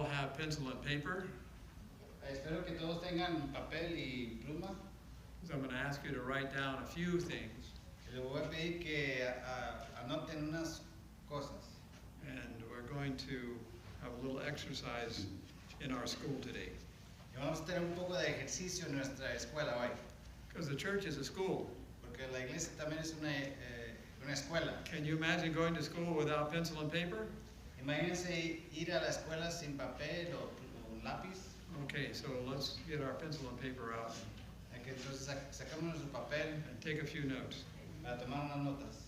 all have pencil and paper. Espero que todos tengan papel y pluma. So I'm going to ask you to write down a few things. Le voy a pedir que anoten unas cosas. And we're going to have a little exercise in our school today. Y vamos a tener un poco de ejercicio en nuestra escuela hoy. Because the church is a school. Porque la iglesia también es una escuela. Can you imagine going to school without pencil and paper? Imagínense ir a la escuela sin papel o un lápiz. Okay, so let's get our pencil and paper out Entonces sacamos nuestro papel and take a few notes. para tomar unas notas.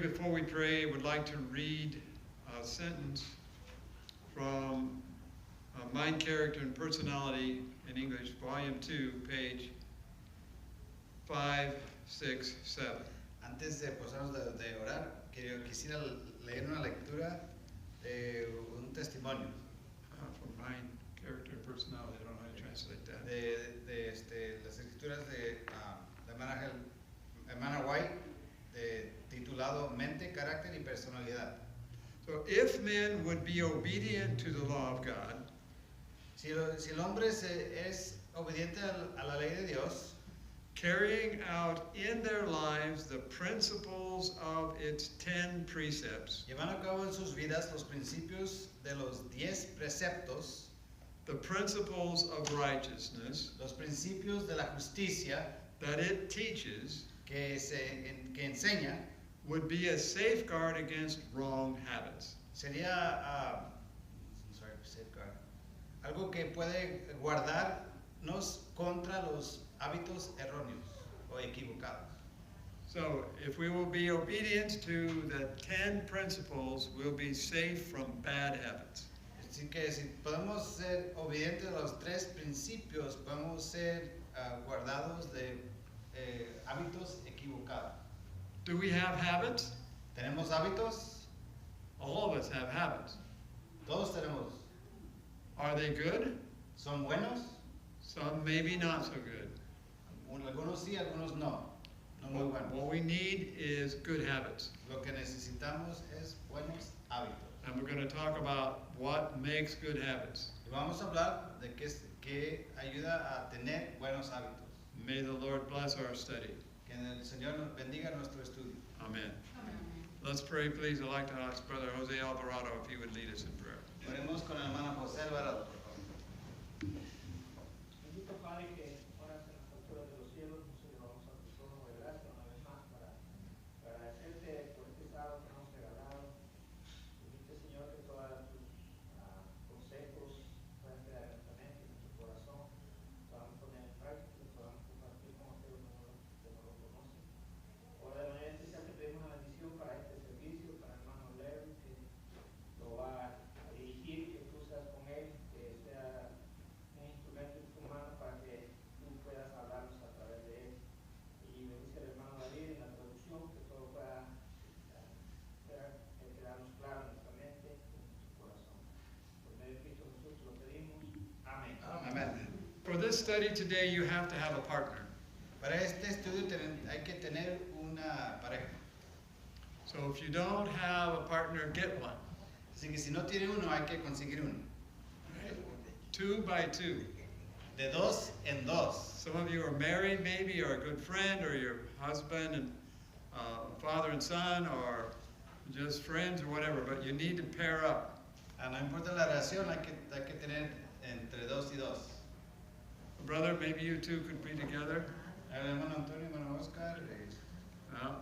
Before we pray, I would like to read a sentence from Mind, Character, and Personality in English, Volume 2, page 567. Antes de pasarnos de orar, quisiera leer una lectura de un testimonio. From Mind, Character, and Personality. I don't know how to translate that. De las escrituras de la hermana White, titulado Mente, Carácter y Personalidad. So if men would be obedient to the law of God, si el hombre es obediente a la ley de Dios, carrying out in their lives the principles of its 10 precepts, llevando a cabo en sus vidas los principios de los 10 preceptos, the principles of righteousness, los principios de la justicia that it teaches, que enseña, would be a safeguard against wrong habits. Sería safeguard, algo que puede guardarnos contra los hábitos erróneos o equivocados. So if we will be obedient to the 10 principles, we'll be safe from bad habits. Así que si podemos ser obedientes a los 3 principios, podemos ser guardados de hábitos equivocados. Do we have habits? ¿Tenemos hábitos? All of us have habits. Todos tenemos. Are they good? ¿Son buenos? Some maybe not so good. Algunos sí, algunos no. No muy buenos. What we need is good habits. Lo que necesitamos es buenos hábitos. And we're going to talk about what makes good habits. Y vamos a hablar de qué ayuda a tener buenos hábitos. May the Lord bless our study. Que el Señor nos bendiga nuestro estudio. Amen. Let's pray, please. I'd like to ask Brother Jose Alvarado if he would lead us in prayer. Oremos con el hermano José Alvarado, por favor. Bendito Padre, que ahora en las alturas de los cielos nos elevamos a tu trono de gracia una vez más para agradecerte por este sábado que nos has regalado. Permite, Señor, que todos tus consejos puedan quedar en nuestra mente y en nuestro corazón, podamos poner en práctica y podamos compartir con aquellos study today, you have to have a partner. Para este estudio hay que tener una pareja. So if you don't have a partner, get one. Así que si no tiene uno, hay que conseguir uno. 2 by 2. De dos en dos. Some of you are married, maybe, or a good friend, or your husband and father and son, or just friends, or whatever. But you need to pair up. No importa la relación, hay que tener entre dos y dos. Brother, maybe you two could be together. El hermano Antonio, hermano Oscar. No?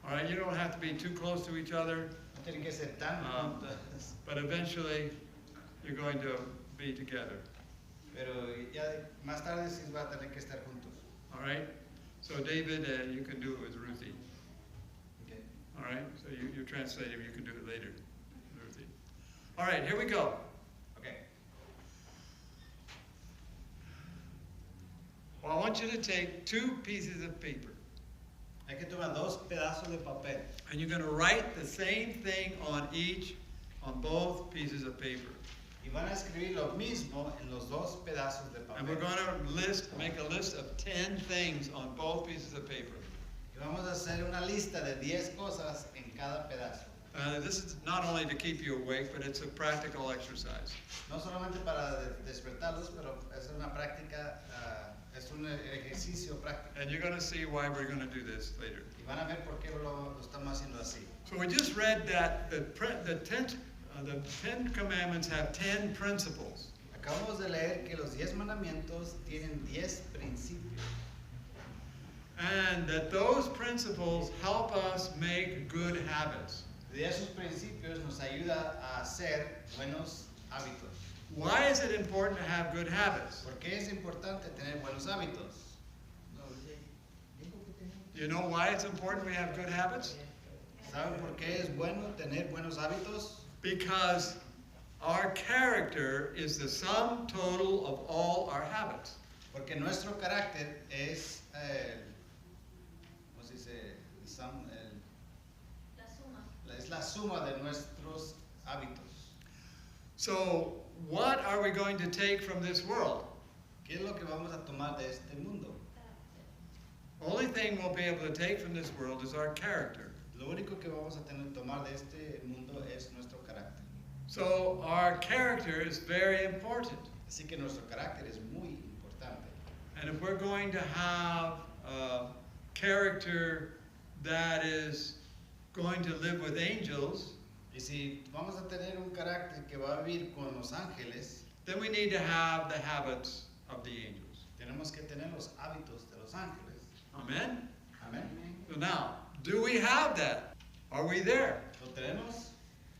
All right, you don't have to be too close to each other, No tienen que ser tan juntos. but eventually you're going to be together. Pero ya más tarde sí va a tener que estar juntos. All right? So David, you can do it with Ruthie. Okay. All right? So you're translating, you can do it later, Ruthie. All right, here we go. Okay. Well, I want you to take 2 pieces of paper, Hay que tomar dos pedazos de papel. and you're going to write the same thing on both pieces of paper. Y van a escribir lo mismo en los dos pedazos de And we're papel. going to make a list of 10 things on both pieces of paper. Y vamos a hacer una lista de 10 cosas en cada pedazo. This is not only to keep you awake, but it's a practical exercise. No solamente para despertarlos, pero es una práctica, es un ejercicio práctico. And you're going to see why we're going to do this later. Y van a ver por qué lo estamos haciendo así. So we just read that the 10 commandments have 10 principles. Acabamos de leer que los 10 mandamientos tienen 10 principios. And that those principles help us make good habits. De esos principios nos ayuda a hacer buenos hábitos. Why is it important to have good habits? ¿Por qué es importante tener buenos hábitos? Do you know why it's important we have good habits? ¿Saben por qué es bueno tener buenos hábitos? Because our character is the sum total of all our habits. Porque nuestro carácter es, ¿cómo se dice? Es la suma de nuestros hábitos. So, what are we going to take from this world? ¿Qué es lo que vamos a tomar de este mundo? Only thing we'll be able to take from this world is our character. Lo único que vamos a tener que tomar de este mundo es nuestro carácter. So, our character is very important. Así que nuestro carácter es muy importante. And if we're going to have a character that is going to live with angels, Y si vamos a tener un carácter que va a vivir con los ángeles, then we need to have the habits of the angels. tenemos que tener los hábitos de los ángeles. Amen? Amén. So now, do we have that? Are we there? ¿Lo tenemos?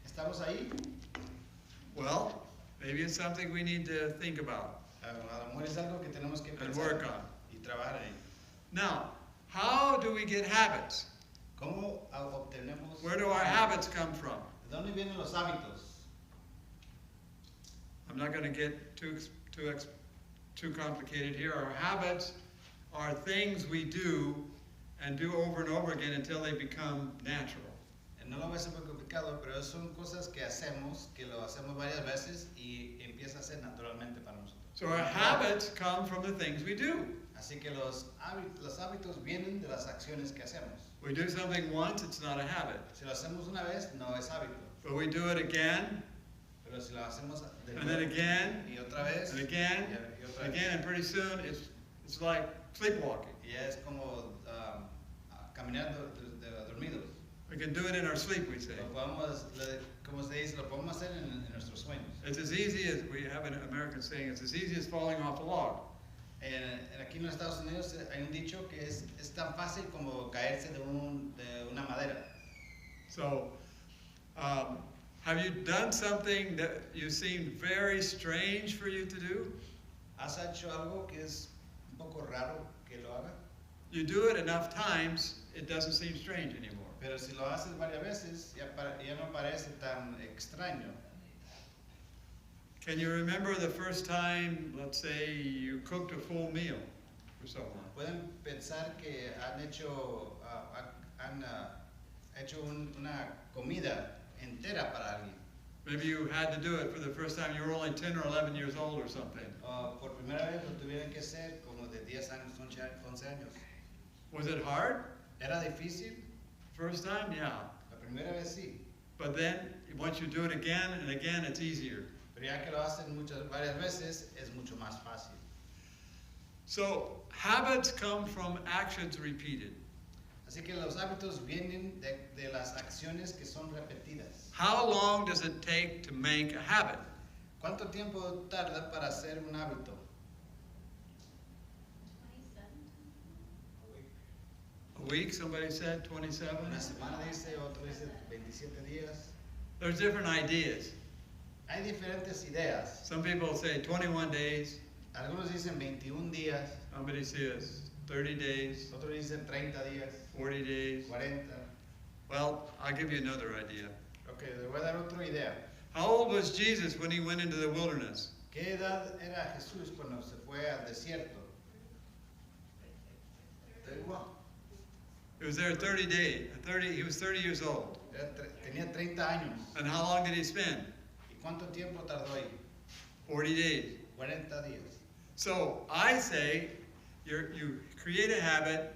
¿Estamos ahí? Well, maybe it's something we need to think about A lo mejor es algo que tenemos que and pensar work on. y trabajar ahí. Now, how do we get habits? ¿Cómo obtenemos? Where do our habits come from? ¿De dónde vienen los hábitos? I'm not going to get too complicated here. Our habits are things we do and do over and over again until they become natural. No lo voy a hacer muy complicado, pero son cosas que hacemos, que lo hacemos varias veces y empieza a ser naturalmente para nosotros. So our habits come from the things we do. Así que los hábitos vienen de las acciones que hacemos. We do something once, it's not a habit. Si lo hacemos una vez, no es hábito. But we do it again, Pero si lo hacemos de and then nuevo, again, y otra vez, and again, y otra and vez. again, and pretty soon it's like sleepwalking. Y es como caminar dormidos. We can do it in our sleep, we say. Lo podemos, como se dice, lo podemos hacer en nuestros sueños. It's as easy as, we have an American saying, it's as easy as falling off a log. Aquí en los Estados Unidos hay un dicho que es tan fácil como caerse de una madera. So, have you done something that you seemed very strange for you to do? ¿Has hecho algo que es un poco raro que lo haga? You do it enough times, it doesn't seem strange anymore. Pero si lo haces varias veces, ya no parece tan extraño. Can you remember the first time, let's say, you cooked a full meal for someone? Pueden pensar que han hecho una comida entera para alguien. Maybe you had to do it for the first time. You were only 10 or 11 years old or something. Por primera vez lo tuvieron que hacer como de 10 años, 11 años. Was it hard? ¿Era difícil? First time? Yeah. La primera vez sí. But then, once you do it again and again, it's easier. Pero ya que lo hacen varias veces, es mucho más fácil. So, habits come from actions repeated. Así que los hábitos vienen de las acciones que son repetidas. How long does it take to make a habit? ¿Cuánto tiempo tarda para hacer un hábito? A week, somebody said, 27? Una semana dice, otro dice 27 días. There's different ideas. Hay diferentes ideas. Some people say 21 days. Algunos dicen 21 días, Somebody says 30 days, otros dicen 30 días, 40 days. 40. Well, I'll give you another idea. Ok, le voy a dar otra idea. How old was Jesus when he went into the wilderness? ¿Qué edad era Jesús cuando se fue al desierto? 31. He was there 30 days. He was 30 years old. Tenía 30 años. And how long did he spend? ¿Y cuánto tiempo tardó ahí? 40 days. 40 días. So I say you create a habit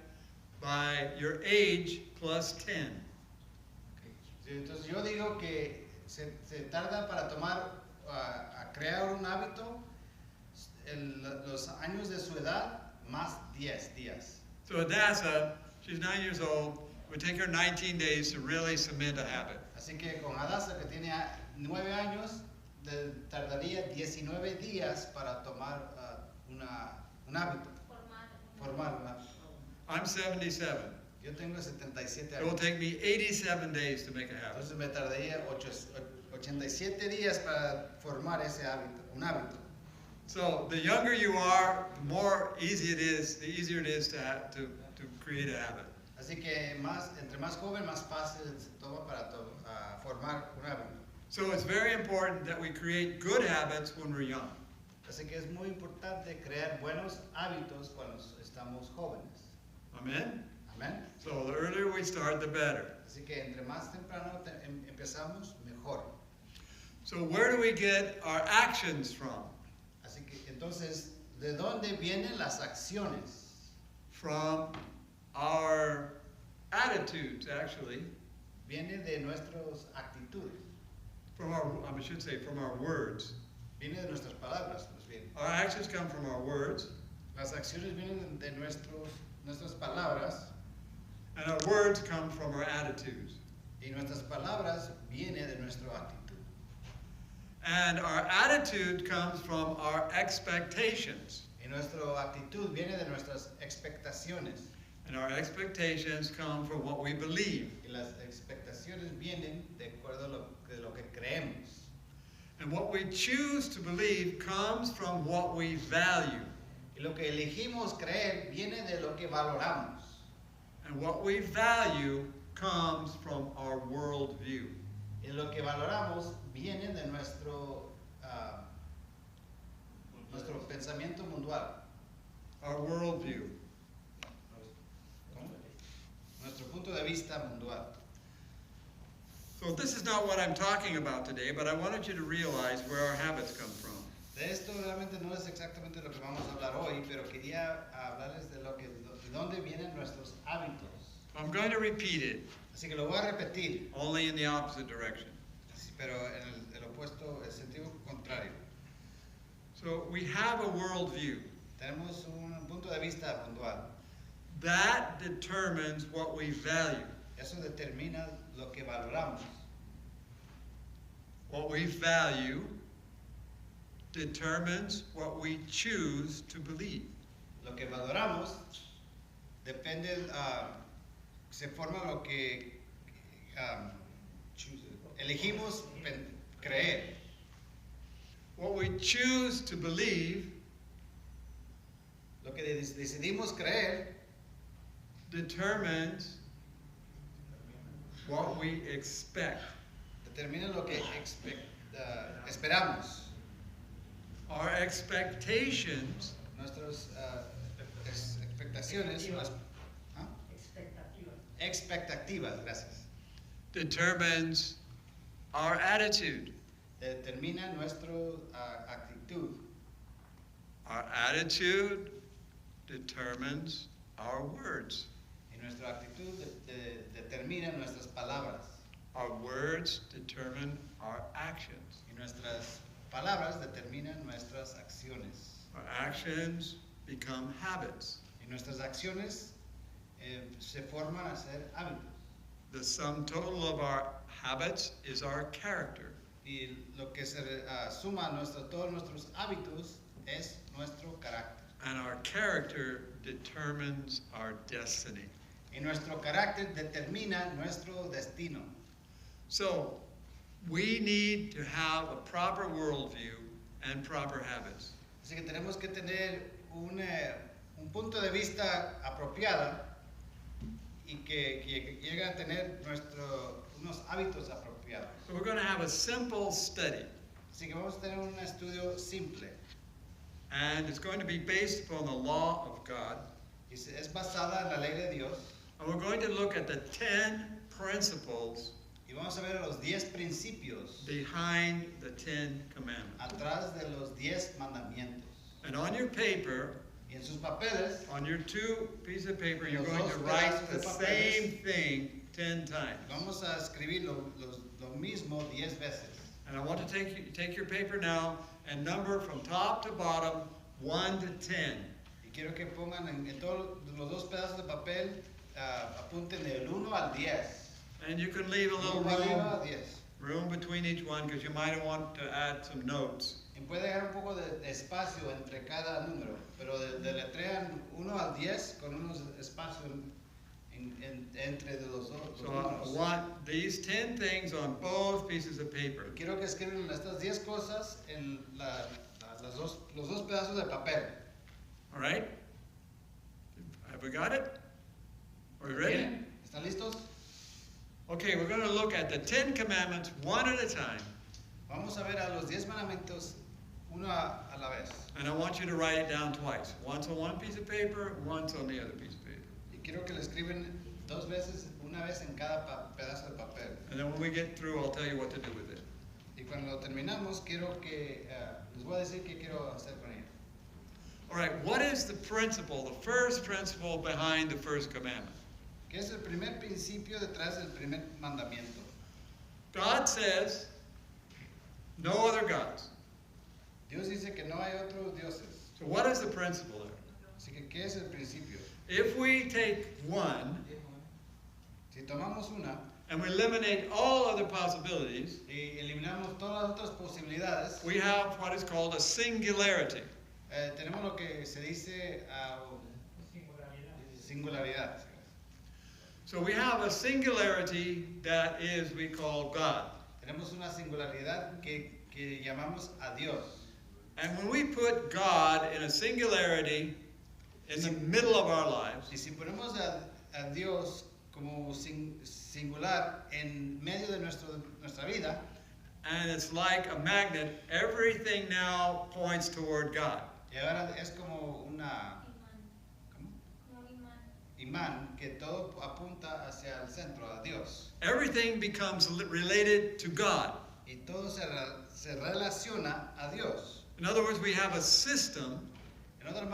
by your age plus 10. Sí, entonces yo digo que se tarda para a crear un hábito los años de su edad más 10 días. So Adassa, she's 9 years old. It would take her 19 days to really cement a habit. Así que con Adasa, que tiene 9 años, tardaría 19 días para tomar un hábito. Formar un hábito. I'm 77. Yo tengo 77 It will años. take me 87 days to make a habit. Entonces me tardaría 87 días para formar ese hábito, un hábito. So the younger you are, the more easy it is, the easier it is to create a habit. Así que entre más joven, más fácil se toma para formar un hábito. So it's very important that we create good habits when we're young. Así que es muy importante crear buenos hábitos cuando estamos jóvenes. Amen? Amén. So the earlier we start, the better. Así que entre más temprano empezamos, mejor. So where do we get our actions from? Así que entonces, ¿de dónde vienen las acciones? From our attitudes, actually. Viene de nuestras actitudes. From our, I should say, from our words. Viene de nuestras palabras, más bien. Our actions come from our words, Las acciones vienen de nuestras palabras and our words come from our attitudes. y nuestras palabras vienen de nuestra actitud. And our attitude comes from our expectations. Y nuestra actitud viene de nuestras expectaciones. And our expectations come from what we believe. Y las expectaciones vienen de acuerdo a lo que creemos. And what we choose to believe comes from what we value. Y lo que elegimos creer viene de lo que valoramos. And what we value comes from our worldview. Y lo que valoramos viene de nuestro pensamiento mundial. Our worldview. ¿Cómo? Nuestro punto de vista mundial. So this is not what I'm talking about today, but I wanted you to realize where our habits come from. De esto realmente no es exactamente lo que vamos a hablar hoy, pero quería hablarles de dónde vienen nuestros hábitos. I'm going to repeat it, Así que lo voy a repetir, only in the opposite direction. sí, pero en el opuesto, el sentido contrario. So we have a worldview. Tenemos un punto de vista mundial. That determines what we value. Eso determina lo que valoramos. What we value determines what we choose to believe. Lo que valoramos depende, se forma lo que elegimos creer. What we choose to believe Lo que decidimos creer determines what we expect. determina lo que esperamos. Our expectations Nuestras expectaciones, ¿ah? Expectativa. Expectativas, gracias. determines our attitude. determina nuestra actitud. Our attitude determines our words. Y nuestra actitud determina nuestras palabras. Our words determine our actions. Y nuestras palabras determinan nuestras acciones. Our actions become habits. Y nuestras acciones se forman a ser hábitos. The sum total of our habits is our character. Y lo que se suma a todos nuestros hábitos es nuestro carácter. And our character determines our destiny. Y nuestro carácter determina nuestro destino. So, we need to have a proper worldview and proper habits. Así que tenemos que tener un punto de vista apropiado y que llegue a tener unos hábitos apropiados. So we're going to have a simple study, Así que vamos a tener un estudio simple and it's going to be based upon the law of God. y es basada en la ley de Dios. And we're going to look at the 10 principles Y vamos a ver los 10 principios behind the 10 commandments. atrás de los 10 mandamientos. And on your paper, Y en sus papeles, on your 2 pieces of paper, you're Los going dos to write pedazos the de papeles. same thing 10 times. vamos a escribir lo mismo 10 veces. And I want to take your paper now and number from top to bottom 1 to 10. Y quiero que pongan en todos los dos pedazos de papel, apunten del 1 al 10. And you can leave a little Uno arriba, room, 10. room between each one because you might want to add some notes. Y puede dejar un poco de espacio entre cada número, pero deletrean 1 al 10 con unos espacios entre los dos So números. I want these 10 things on both pieces of paper. Quiero que escriban estas 10 cosas en los dos pedazos de papel. All right? Have we got it? Are you ready? ¿Bien? ¿Están listos? Okay, we're going to look at the 10 commandments one at a time. Vamos a ver a los 10 mandamientos uno a la vez. And I want you to write it down twice. Once on one piece of paper, once on the other piece of paper. Y quiero que lo escriben dos veces, una vez en cada pedazo de papel. And then when we get through, I'll tell you what to do with it. Y cuando lo terminamos, quiero que les voy a decir qué quiero hacer con ello. All right, what is the principle, the first principle behind the first commandment? ¿Qué es el primer principio detrás del primer mandamiento? God says, no other gods. Dios dice que no hay otros dioses. So what is the principle there? Así que, ¿qué es el principio? If we take one Si tomamos una and we eliminate all other possibilities, y eliminamos todas las otras posibilidades, we have what is called a singularity. tenemos lo que se dice Singularidad. singularidad. So we have a singularity that is, we call God. Tenemos una singularidad que llamamos a Dios. And when we put God in a singularity in the middle of our lives, Y si ponemos a Dios como singular en medio de nuestra vida, and it's like a magnet, everything now points toward God. y ahora es como una imán que todo apunta hacia el centro, a Dios. Everything becomes related to God. Y todo se relaciona a Dios. In other words, we have a system En otras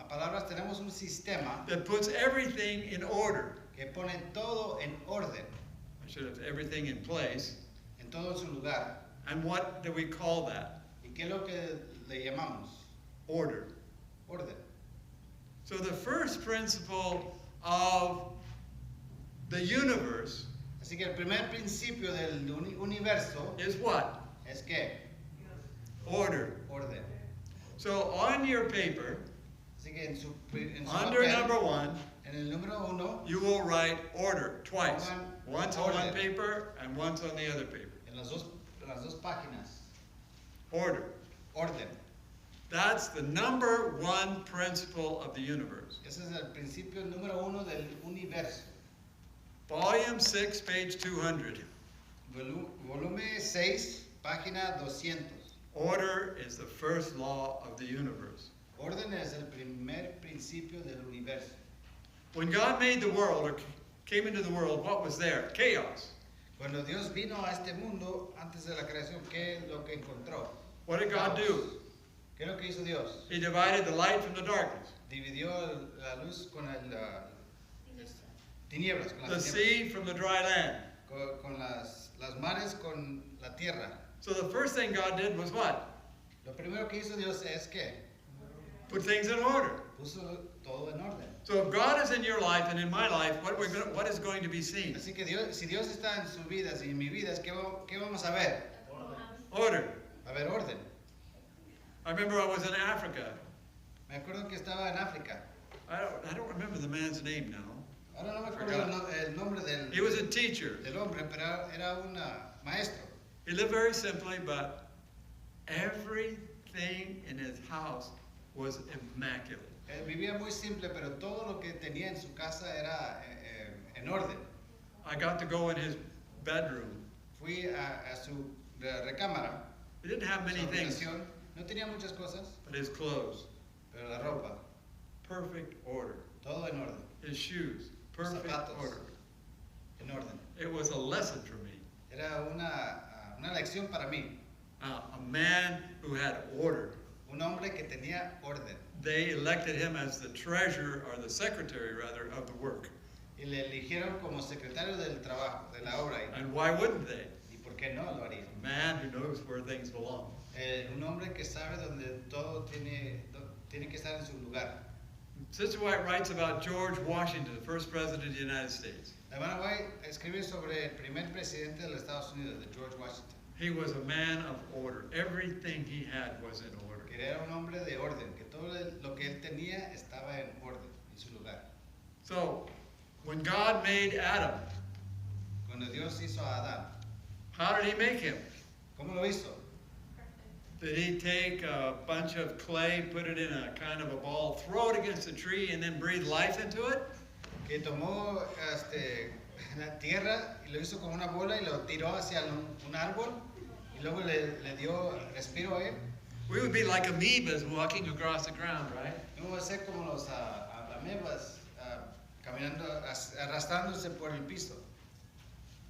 palabras, tenemos un sistema that puts everything in order. que pone todo en orden, I should have everything in place. en todo su lugar. And what do we call that? ¿Y qué es lo que le llamamos? Order. Orden. So the first principle of the universe Así que el primer principio del universo is what? es que Order. orden. So on your paper, Así que en su under papel, number 1, en el número 1, you will write order twice. Pongan Once on one orden. paper and once on the other paper. en las dos páginas, Order. orden. That's the number 1 principle of the universe. Ese es el principio número 1 del universo. Volume 6, page 200. Volumen 6, página 200. Order is the first law of the universe. Orden es el primer principio del universo. When God made the world or came into the world, what was there? Chaos. Cuando Dios vino a este mundo antes de la creación, ¿qué es lo que encontró? What did God do? ¿Qué es lo que hizo Dios? He divided the light from the darkness, Dividió la luz con tinieblas, con the las tinieblas, sea from the dry land. con las mares, con la tierra. So the first thing God did was what? Lo primero que hizo Dios es que Put things in order. puso todo en orden. So if God is in your life and in my life, what is going to be seen? Así que Dios, si Dios está en sus vidas y en mi vida, ¿qué vamos a ver? Order. Va a haber orden. I remember I was in Africa. Me acuerdo que estaba en África. I don't remember the man's name now. Ahora no me acuerdo el nombre He was a teacher. del hombre, pero era un maestro. He lived very simply, but everything in his house was immaculate. Vivía muy simple, pero todo lo que tenía en su casa era en orden. I got to go in his bedroom. Fui a su recámara. He didn't have many su things, habitación. No tenía muchas cosas, but his clothes, pero la ropa, perfect order. todo en orden, His shoes, perfect zapatos. order. en orden. It was a lesson for me. Era una lección para mí. A man who had order. Un hombre que tenía orden. They elected him as the treasurer, or the secretary rather, of the work. Y le eligieron como secretario del trabajo, de la obra. And why wouldn't they? ¿Y por qué no lo harían? A man who knows where things belong. Un hombre que sabe donde todo tiene que estar en su lugar. Sister White writes about George Washington, the first president of the United States. La hermana White escribe sobre el primer presidente de los Estados Unidos, de George Washington, He was a man of order. Everything he had was in order. que era un hombre de orden, que todo lo que él tenía estaba en orden, en su lugar. So, when God made Adam, Cuando Dios hizo a Adán, how did he make him? ¿cómo lo hizo? Did he take a bunch of clay, put it in a kind of a ball, throw it against a tree, and then breathe life into it? Que tomó la tierra y lo hizo como una bola y lo tiró hacia un árbol y luego le dio respiro a él. We would be like amoebas walking across the ground, right? No va a ser como los amebas caminando, arrastrándose por el piso.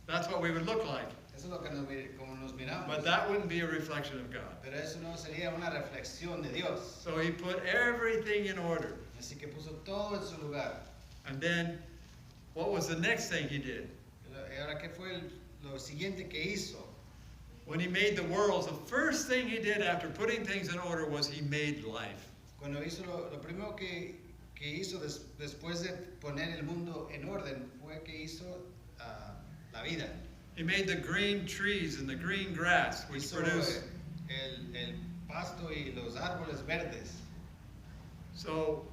That's what we would look like. Eso es lo que como nos miramos. But that wouldn't be a reflection of God. Pero eso no sería una reflexión de Dios. So he put everything in order. Así que puso todo en su lugar. And then, what was the next thing he did? Y ahora, ¿qué fue lo siguiente que hizo? When he made the worlds, the first thing he did after putting things in order was he made life. Cuando hizo lo primero que hizo después de poner el mundo en orden fue que hizo la vida. He made the green trees and the green grass, which Hizo produce. el pasto y los árboles verdes. So,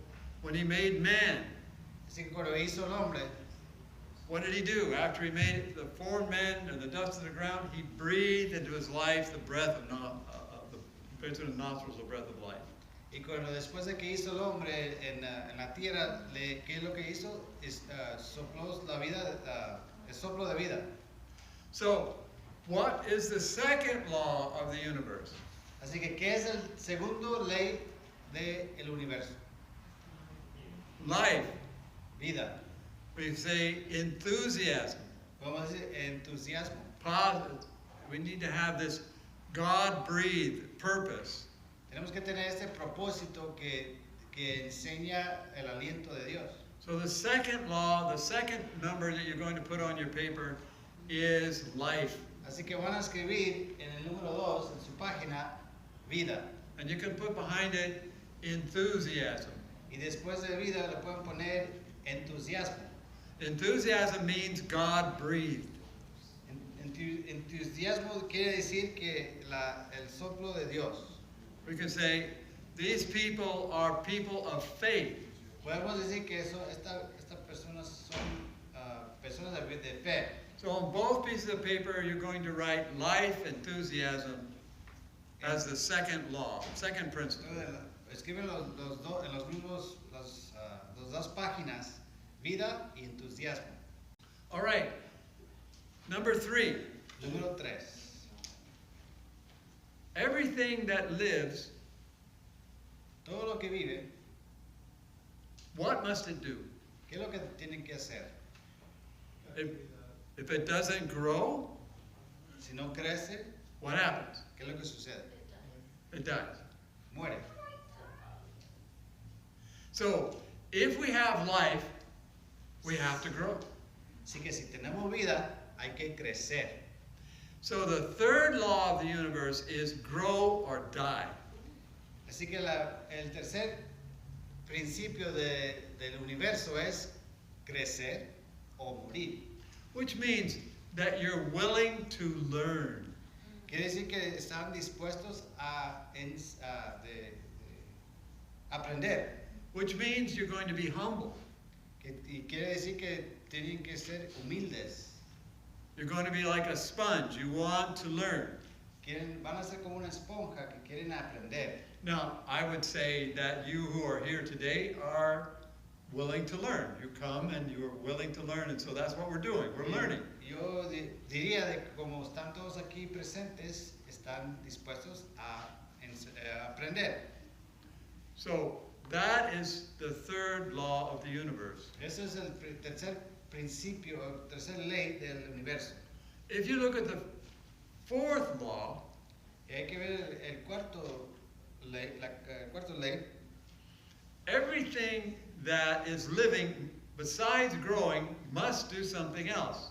when he made man, Así que cuando hizo el hombre, what did he do? After he made the formed man and the dust of the ground, he breathed into his life the breath of the into his nostrils, the breath of life. y cuando después de que hizo el hombre en la tierra, ¿qué es lo que hizo? Sopló la vida, el soplo de vida. So, what is the second law of the universe? Así que, ¿qué es el segundo ley del universo? Life. Vida. We say enthusiasm. Vamos a decir entusiasmo. Positive. We need to have this God-breathed purpose. Tenemos que tener este propósito que enseña el aliento de Dios. So the second law, the second number that you're going to put on your paper is life. Así que van a escribir en el número 2, en su página, vida. And you can put behind it enthusiasm. Y después de vida le pueden poner entusiasmo. Enthusiasm means God-breathed. Entusiasmo quiere decir que el soplo de Dios. We can say, these people are people of faith. Podemos decir que estas personas son personas de fe. So on both pieces of paper, you're going to write life, enthusiasm as the second law, second principle. Escriben en los mismos, las dos páginas, vida y entusiasmo. All right. Number 3. Número 3. Everything that lives, Todo lo que vive, what must it do? ¿qué es lo que tienen que hacer? If it doesn't grow, Si no crece, what happens? ¿qué es lo que sucede? It dies. Muere. So, if we have life, we have to grow. Así que si tenemos vida, hay que crecer. So the third law of the universe is grow or die. Así que el tercer principio del universo es crecer o morir. Which means that you're willing to learn. Quiere decir que están dispuestos a aprender. Which means you're going to be humble. Y quiere decir que tienen que ser humildes. You're going to be like a sponge. You want to learn. Van a ser como una esponja que quieren aprender. Now, I would say that you who are here today are willing to learn. You come and you are willing to learn, and so that's what we're doing. We're learning. Yo diría de que como están todos aquí presentes, están dispuestos a aprender. So that is the third law of the universe. Ese es el tercer principio, tercer ley del universo. If you look at the fourth law, Y hay que ver el cuarto ley, cuarto ley. everything that is living besides growing must do something else.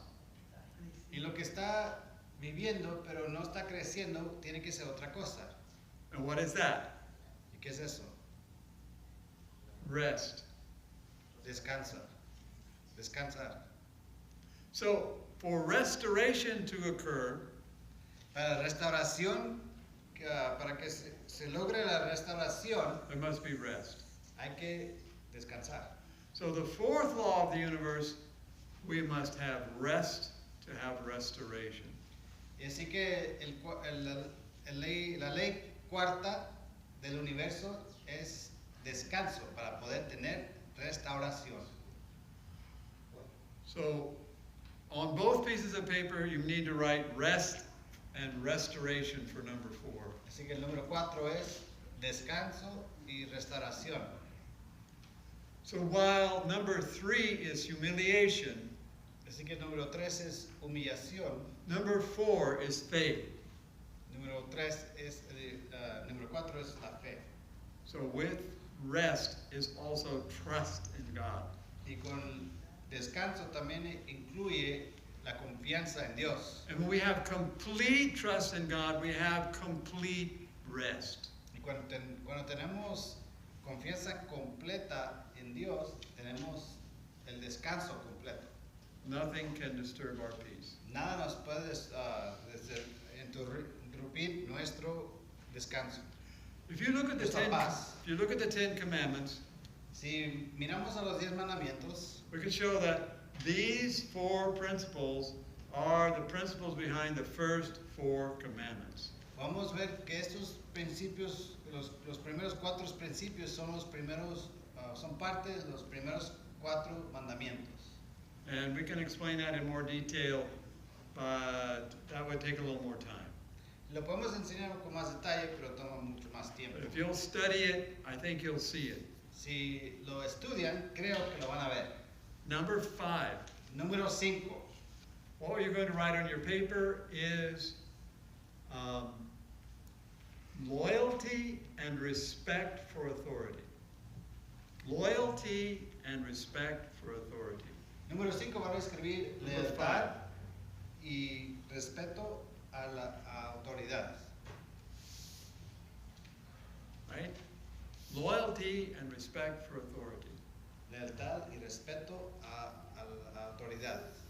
Y lo que está viviendo, pero no está creciendo, tiene que ser otra cosa. And what is that? ¿Y qué es eso? Rest. Descansa. Descansar. So for restoration to occur, Para restauración, para que se logre la restauración, there must be rest. hay que descansar. So the fourth law of the universe, we must have rest to have restoration. Y así que la ley cuarta del universo es descanso para poder tener restauración. So on both pieces of paper, you need to write rest and restoration for number 4. Así que el número 4 es descanso y restauración. So while number 3 is humiliation, Así que el número 3 es humillación. number 4 is faith. Número 3 es, número 4 es la fe. So with rest is also trust in God. Y con descanso también incluye la confianza en Dios. And when we have complete trust in God, we have complete rest. Y cuando tenemos confianza completa en Dios, tenemos el descanso completo. Nothing can disturb our peace. Nada nos puede interrumpir nuestro descanso. If you look at the Nuestra paz. if you look at the 10 commandments, Si miramos a los 10 mandamientos, we can show that these 4 principles are the principles behind the first 4 commandments. vamos a ver que estos principios, los primeros 4 principios son los primeros, son parte de los primeros 4 mandamientos. And we can explain that in more detail, but that would take a little more time. Lo podemos enseñar con más detalle, pero toma mucho más tiempo. But if you'll study it, I think you'll see it. Si lo estudian, creo que lo van a ver. Number 5. Número 5. What you're going to write on your paper is loyalty and respect for authority. Loyalty and respect for authority. Número 5 van a escribir Number lealtad y respeto a las autoridades. Right? Loyalty and respect for authority. Lealtad y respeto a las autoridades.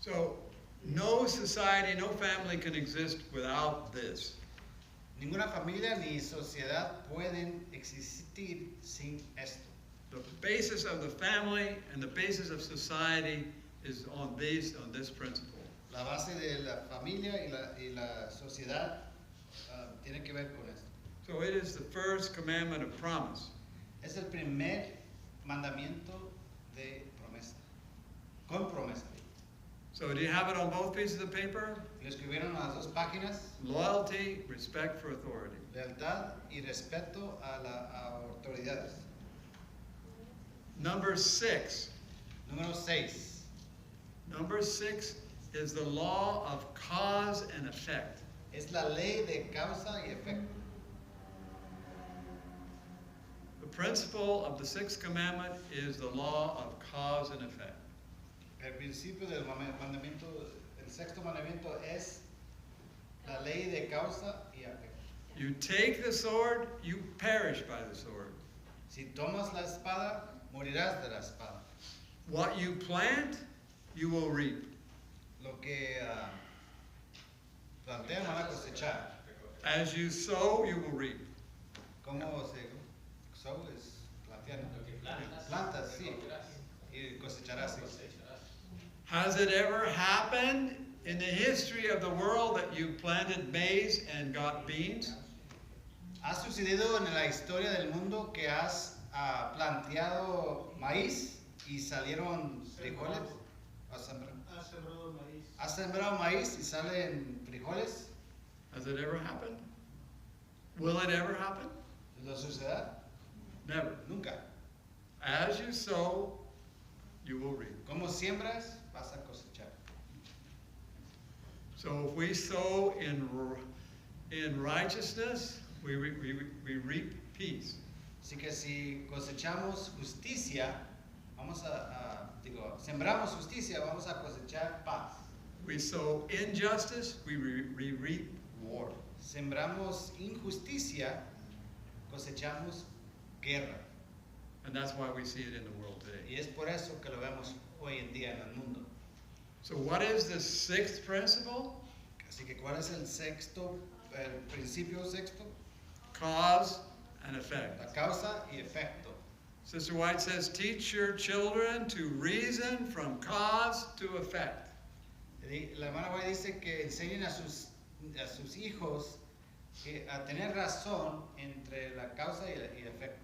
So, no society, no family can exist without this. Ninguna familia ni sociedad pueden existir sin esto. The basis of the family and the basis of society is on this principle. La base de la familia y la sociedad tiene que ver con esto. So it is the first commandment of promise. Es el primer mandamiento de promesa. Con promesa. So do you have it on both pieces of paper? Lo escribieron a las 2 páginas. Loyalty, respect for authority. Lealtad y respeto a las autoridades. Number 6. Número 6. Number 6 is the law of cause and effect. Es la ley de causa y efecto. The principle of the 6th commandment is the law of cause and effect. El principio del mandamiento, el sexto mandamiento es la ley de causa y efecto. You take the sword, you perish by the sword. Si tomas la espada, morirás de la espada. What you plant, you will reap. Lo que plantean van a cosechar. As you sow, you will reap. ¿Cómo se sow es plantear? Plantas, sí, y cosecharás. Sí. Has it ever happened in the history of the world that you planted maize and got beans? ¿Ha sucedido en la historia del mundo que has planteado maíz y salieron frijoles? ¿Has sembrado maíz y salen frijoles? Has it ever happened? Will it ever happen? ¿Lo sucederá? Never. Nunca. As you sow, you will reap. Como siembras, vas a cosechar. So if we sow in righteousness, we reap peace. Así que si cosechamos justicia, sembramos justicia, vamos a cosechar paz. We sow injustice, we reap war. Sembramos injusticia, cosechamos guerra. And that's why we see it in the world today. Y es por eso que lo vemos hoy en día en el mundo. So what is the 6th principle? Así que ¿cuál es el principio sexto? Cause and effect. La causa y efecto. Sister White says, teach your children to reason from cause to effect. La hermana White dice que enseñen a sus hijos a tener razón entre la causa y el efecto.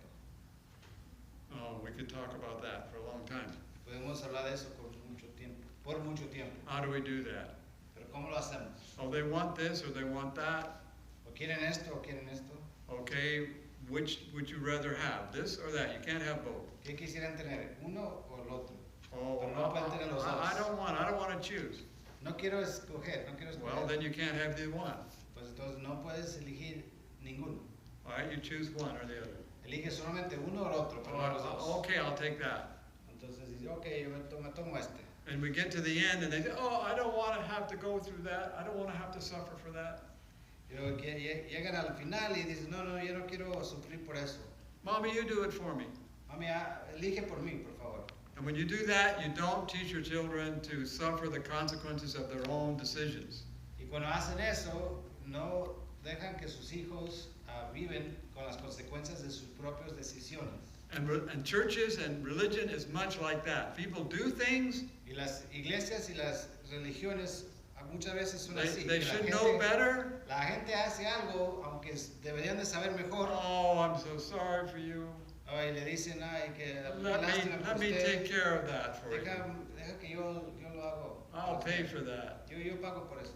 Oh, we could talk about that for a long time. Podemos hablar de eso por mucho tiempo. How do we do that? Pero ¿cómo lo hacemos? Oh, they want this or they want that. ¿O quieren esto o quieren esto? Okay, which would you rather have, this or that? You can't have both. ¿Qué quisieran tener? ¿Uno o el otro? Oh, Pero no pueden tener los dos. I don't want to choose. No quiero escoger, no quiero escoger. Well, then you can't have the one. Pues entonces no puedes elegir ninguno. All right, you choose one or the other. Elige solamente uno o el otro, pero no los dos. Okay, I'll take that. Entonces dice, ok, yo me tomo este. And we get to the end and they say, oh, I don't want to have to go through that. I don't want to have to suffer for that. Y luego llegan al final y dicen, no, yo no quiero sufrir por eso. Mommy, you do it for me. Mami, elige por mí, por favor. And when you do that, you don't teach your children to suffer the consequences of their own decisions. Y cuando hacen eso, no dejan que sus hijos viven con las consecuencias de sus propias decisiones. And churches and religion is much like that. People do things. Y las iglesias y las religiones muchas veces son así. They should know better. La gente hace algo, aunque deberían de saber mejor. Oh, I'm so sorry for you. Y le dicen, ay, que Let me take care of that for you. Deja que yo lo hago. I'll pay for that. Yo pago por eso.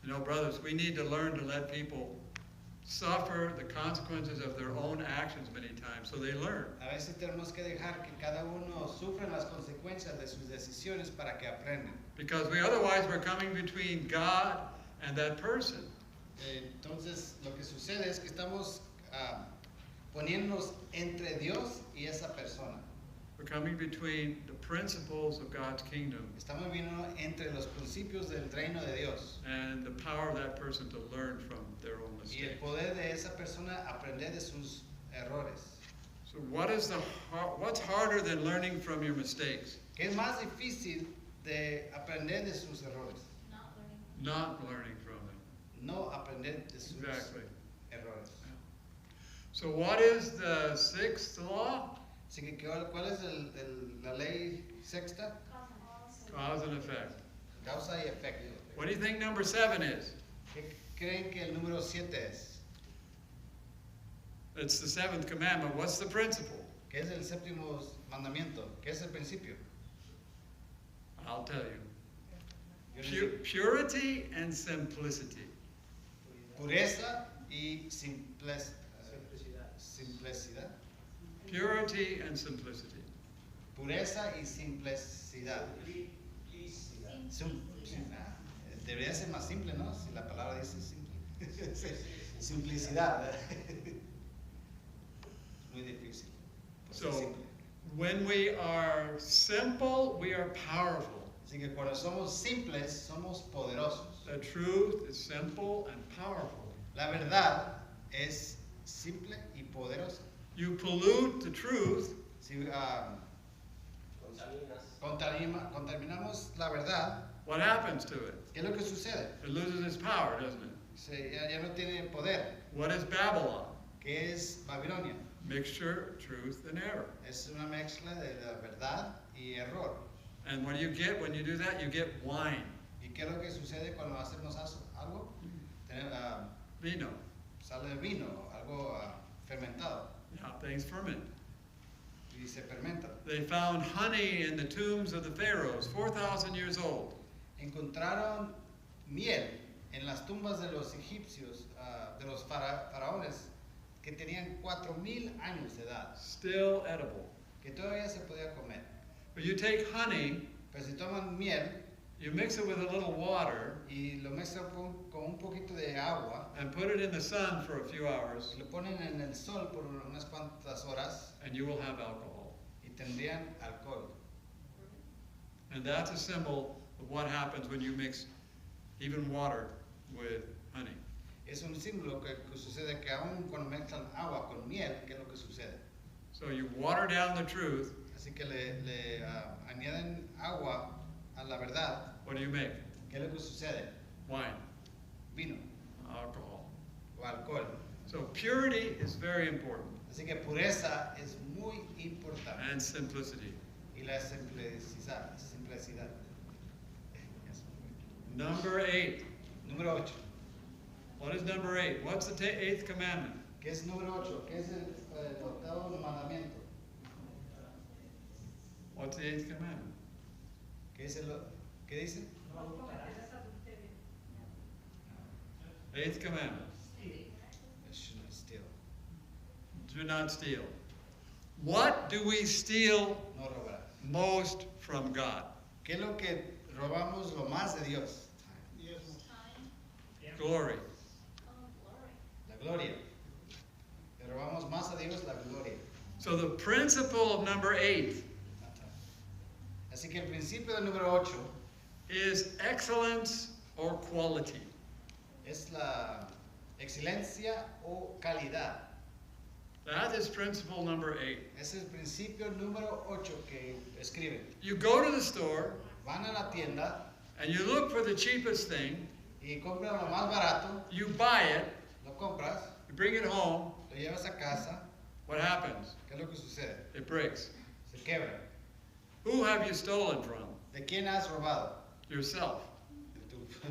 You know, brothers, we need to learn to let people suffer the consequences of their own actions many times, so they learn. A veces tenemos que dejar que cada uno sufra las consecuencias de sus decisiones para que aprendan. Because otherwise we're coming between God and that person. Entonces, lo que sucede es que estamos poniéndonos entre Dios y esa persona. We're coming between the principles of God's kingdom Estamos viendo entre los principios del reino de Dios and the power of that person to learn from their own y el mistakes. poder de esa persona aprender de sus errores. So what's harder than learning from your mistakes? ¿Qué es más difícil de aprender de sus errores? Not learning from them. No aprender de sus Exactly. errores. So what is the 6th law? Así que, ¿cuál es la ley sexta? Cause and effect. Causa y efecto. What do you think number 7 is? ¿Qué creen que el número 7 es? It's the 7th commandment. What's the principle? ¿Qué es el séptimo mandamiento? ¿Qué es el principio? I'll tell you. Yo les digo, Purity and simplicity. pureza y simplicidad. Purity and simplicity. Pureza y simplicidad. Debería ser más simple, ¿no? Si la palabra dice simple. Simplicidad. Muy difícil. Pues So, es simple. when we are simple, we are powerful. Así que cuando somos simples, somos poderosos. The truth is simple and powerful. La verdad es simple y poderosa. You pollute the truth, Si contaminamos la verdad, what happens to it? ¿qué es lo que sucede? It loses its power, doesn't it? Ya no tiene poder. What is Babylon? ¿Qué es Babilonia? Mixture, truth, and error. Es una mezcla de la verdad y error. And what do you get when you do that? You get wine, ¿Y qué es lo que sucede cuando hacemos algo? vino. Sale vino, algo fermentado, Yeah, things ferment. y se fermenta. They found honey in the tombs of the pharaohs, 4,000 years old. Encontraron miel en las tumbas de los egipcios, de los faraones, que tenían 4,000 años de edad, Still edible. que todavía se podía comer. But you take honey, Pero si toman miel you mix it with a little water, y lo mezclan con un poquito de agua, and put it in the sun for a few hours, lo ponen en el sol por unas cuantas horas and you will have alcohol. y tendrían alcohol. And that's a symbol of what happens when you mix even water with honey. Es un símbolo que sucede que aún cuando mezclan agua con miel, ¿qué es lo que sucede? So you water down the truth, Así que le añaden agua a la verdad, what do you make? ¿qué es lo que sucede? Wine, Vino alcohol. o alcohol. So purity is very important, Así que pureza es muy importante. and simplicity. Y la simplicidad. Number 8. Número 8. What is number 8? What's the 8th commandment? ¿Qué es número 8? ¿Qué es el octavo mandamiento? What's the 8th commandment? ¿Qué dice? 8th commandment. Shouldn't steal. Do not steal. What do we steal No robar. most from God? ¿Qué es lo que robamos lo más de Dios? Glory. La gloria. Le robamos más a Dios la gloria. So the principle of number 8 Así que el principio del número 8 is excellence or quality. es la excelencia o calidad. That is principle number 8. Ese es el principio número 8 que escriben. You go to the store Van a la tienda and you look for the cheapest thing, y compran lo más barato, you buy it, lo compras, you bring it home, lo llevas a casa, what happens? ¿qué es lo que sucede? It breaks. Se quebra. Who have you stolen from? ¿De quién has robado? Yourself.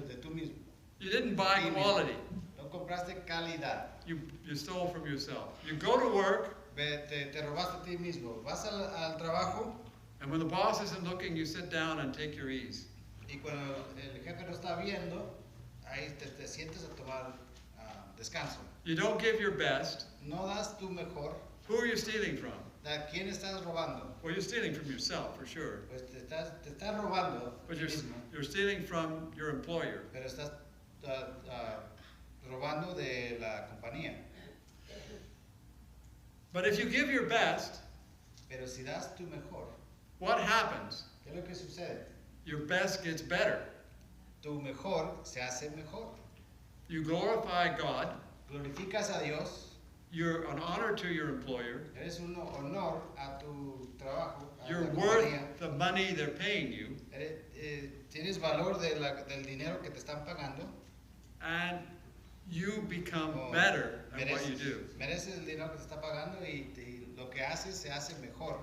De tú mismo. You didn't buy Ti mismo. quality. No compraste calidad. You stole from yourself. You go to work, Te robaste a ti mismo. Vas al trabajo and when the boss isn't looking, you sit down and take your ease. y cuando el jefe no está viendo, ahí te sientes a tomar descanso. You don't give your best. No das tu mejor. Who are you stealing from? ¿A quién estás robando? Well, you're stealing from yourself, for sure. Pues te estás robando But tú mismo, you're stealing from your employer. pero estás robando de la compañía. But if you give your best, Pero si das tu mejor, what happens? ¿qué es lo que sucede? Your best gets better. Tu mejor se hace mejor. You glorify God. Glorificas a Dios, You're an honor to your employer. eres un honor a tu trabajo, a You're la worth compañía. the money they're paying you. Tienes valor del dinero que te están pagando. And you become o better at what you do. mereces el dinero que te está pagando y lo que haces se hace mejor.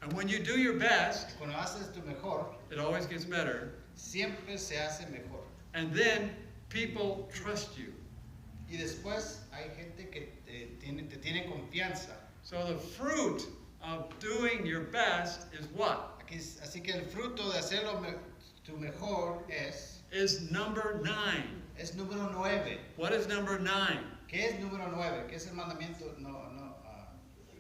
And when you do your best, Y cuando haces tu mejor, it always gets better. siempre se hace mejor. And then people trust you. Y después hay gente que te tiene confianza. So the fruit of doing your best is what? Así que el fruto de hacerlo tu mejor Is number 9. es número 9. What is number 9? ¿Qué es número 9? ¿Qué es el mandamiento?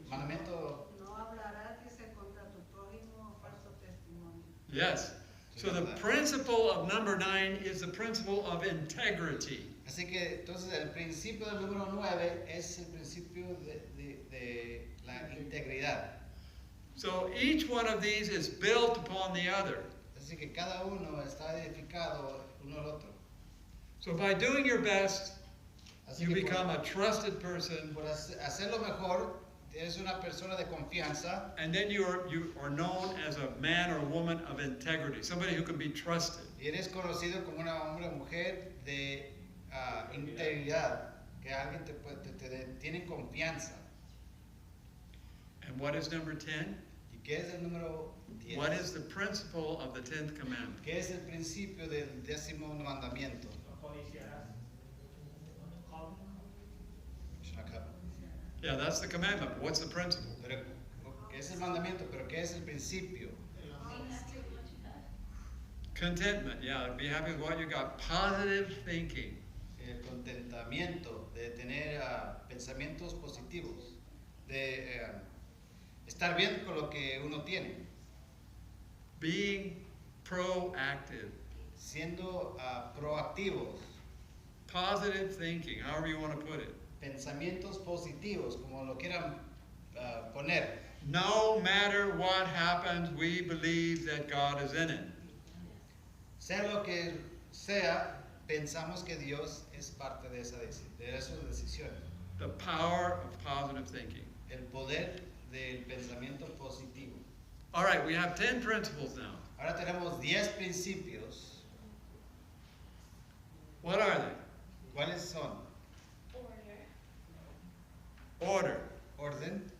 Mandamiento. No hablarás, dice, contra tu prójimo falso testimonio. Yes. So the ¿verdad? principle of number 9 is the principle of integrity. Así que entonces el principio del número 9 es el principio de la integridad. So each one of these is built upon the other. Así que cada uno está edificado uno al otro. So by doing your best, Así you que become a trusted person, por hacerlo mejor, eres una persona de confianza and then you are known as a man or woman of integrity, somebody who can be trusted. y eres conocido como una hombre o mujer de integridad, que alguien te tiene confianza. And what is number 10? ¿Y qué es el número 10? What is the principle of the 10th commandment? ¿Qué es el principio del 10º mandamiento? No codiciarás. Yeah, that's the commandment. What's the principle? Pero, ¿qué es el mandamiento? Pero ¿qué es el principio? Contentment, yeah, be happy with what you got. Positive thinking. El contentamiento, de tener pensamientos positivos, de estar bien con lo que uno tiene, Being proactive. siendo proactivos, Positive thinking, however you want to put it. pensamientos positivos, como lo quieran poner. No matter what happens, we believe that God is in it. Sea lo que sea, pensamos que Dios es parte de esas decisiones. The power of positive thinking. El poder del pensamiento positivo. All right, we have 10 principles now. Ahora tenemos 10 principios. What are they? ¿Cuáles son? Order. Orden.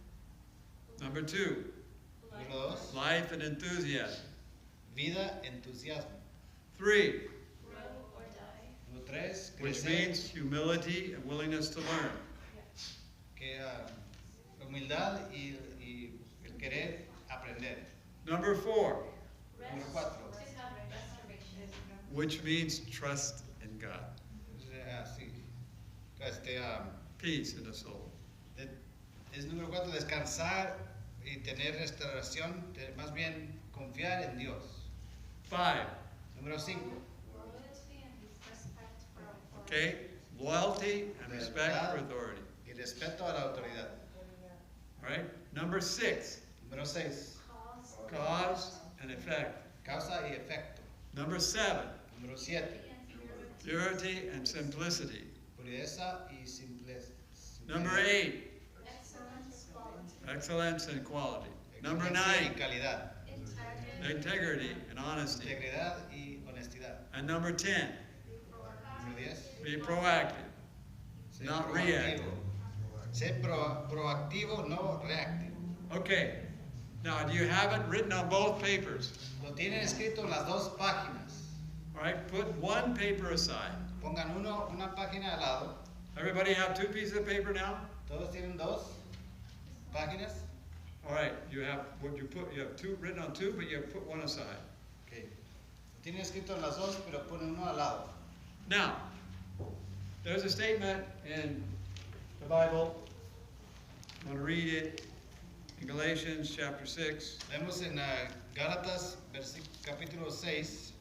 Number 2, Número 2. life and enthusiasm. Vida, entusiasmo. 3, Número 3. which means humility and willingness to learn. Que, humildad y el querer aprender. Number 4, Número 4. which means trust in God. Sí. Peace in the soul. Es número 4, descansar y tener restauración, más bien confiar en Dios. 5, Número 5, okay, loyalty and respect for authority. y respeto a la autoridad. All right. Number 6, Número 6, cause and effect. causa y efecto. Number 7, Número 7, purity and simplicity. pureza y simpleza. Number 8, excellence and quality. Number 9, calidad, integrity and honesty. integridad y honestidad. And number 10, Número 10, be proactive, ser not proactivo. reactive. Ser proactivo, no reactivo. Okay. Now, do you have it written on both papers? Lo tienen escrito en las dos páginas. All right. Put one paper aside. Pongan una página al lado. Everybody have 2 pieces of paper now? Todos tienen 2 páginas. All right. You have what you put. You have 2 written on 2, but you have put one aside. Okay. Lo tienen escrito en las dos, pero ponen uno al lado. Now, there's a statement in the Bible. I'm going to read it in Galatians chapter 6. Vemos en Gálatas capítulo 6.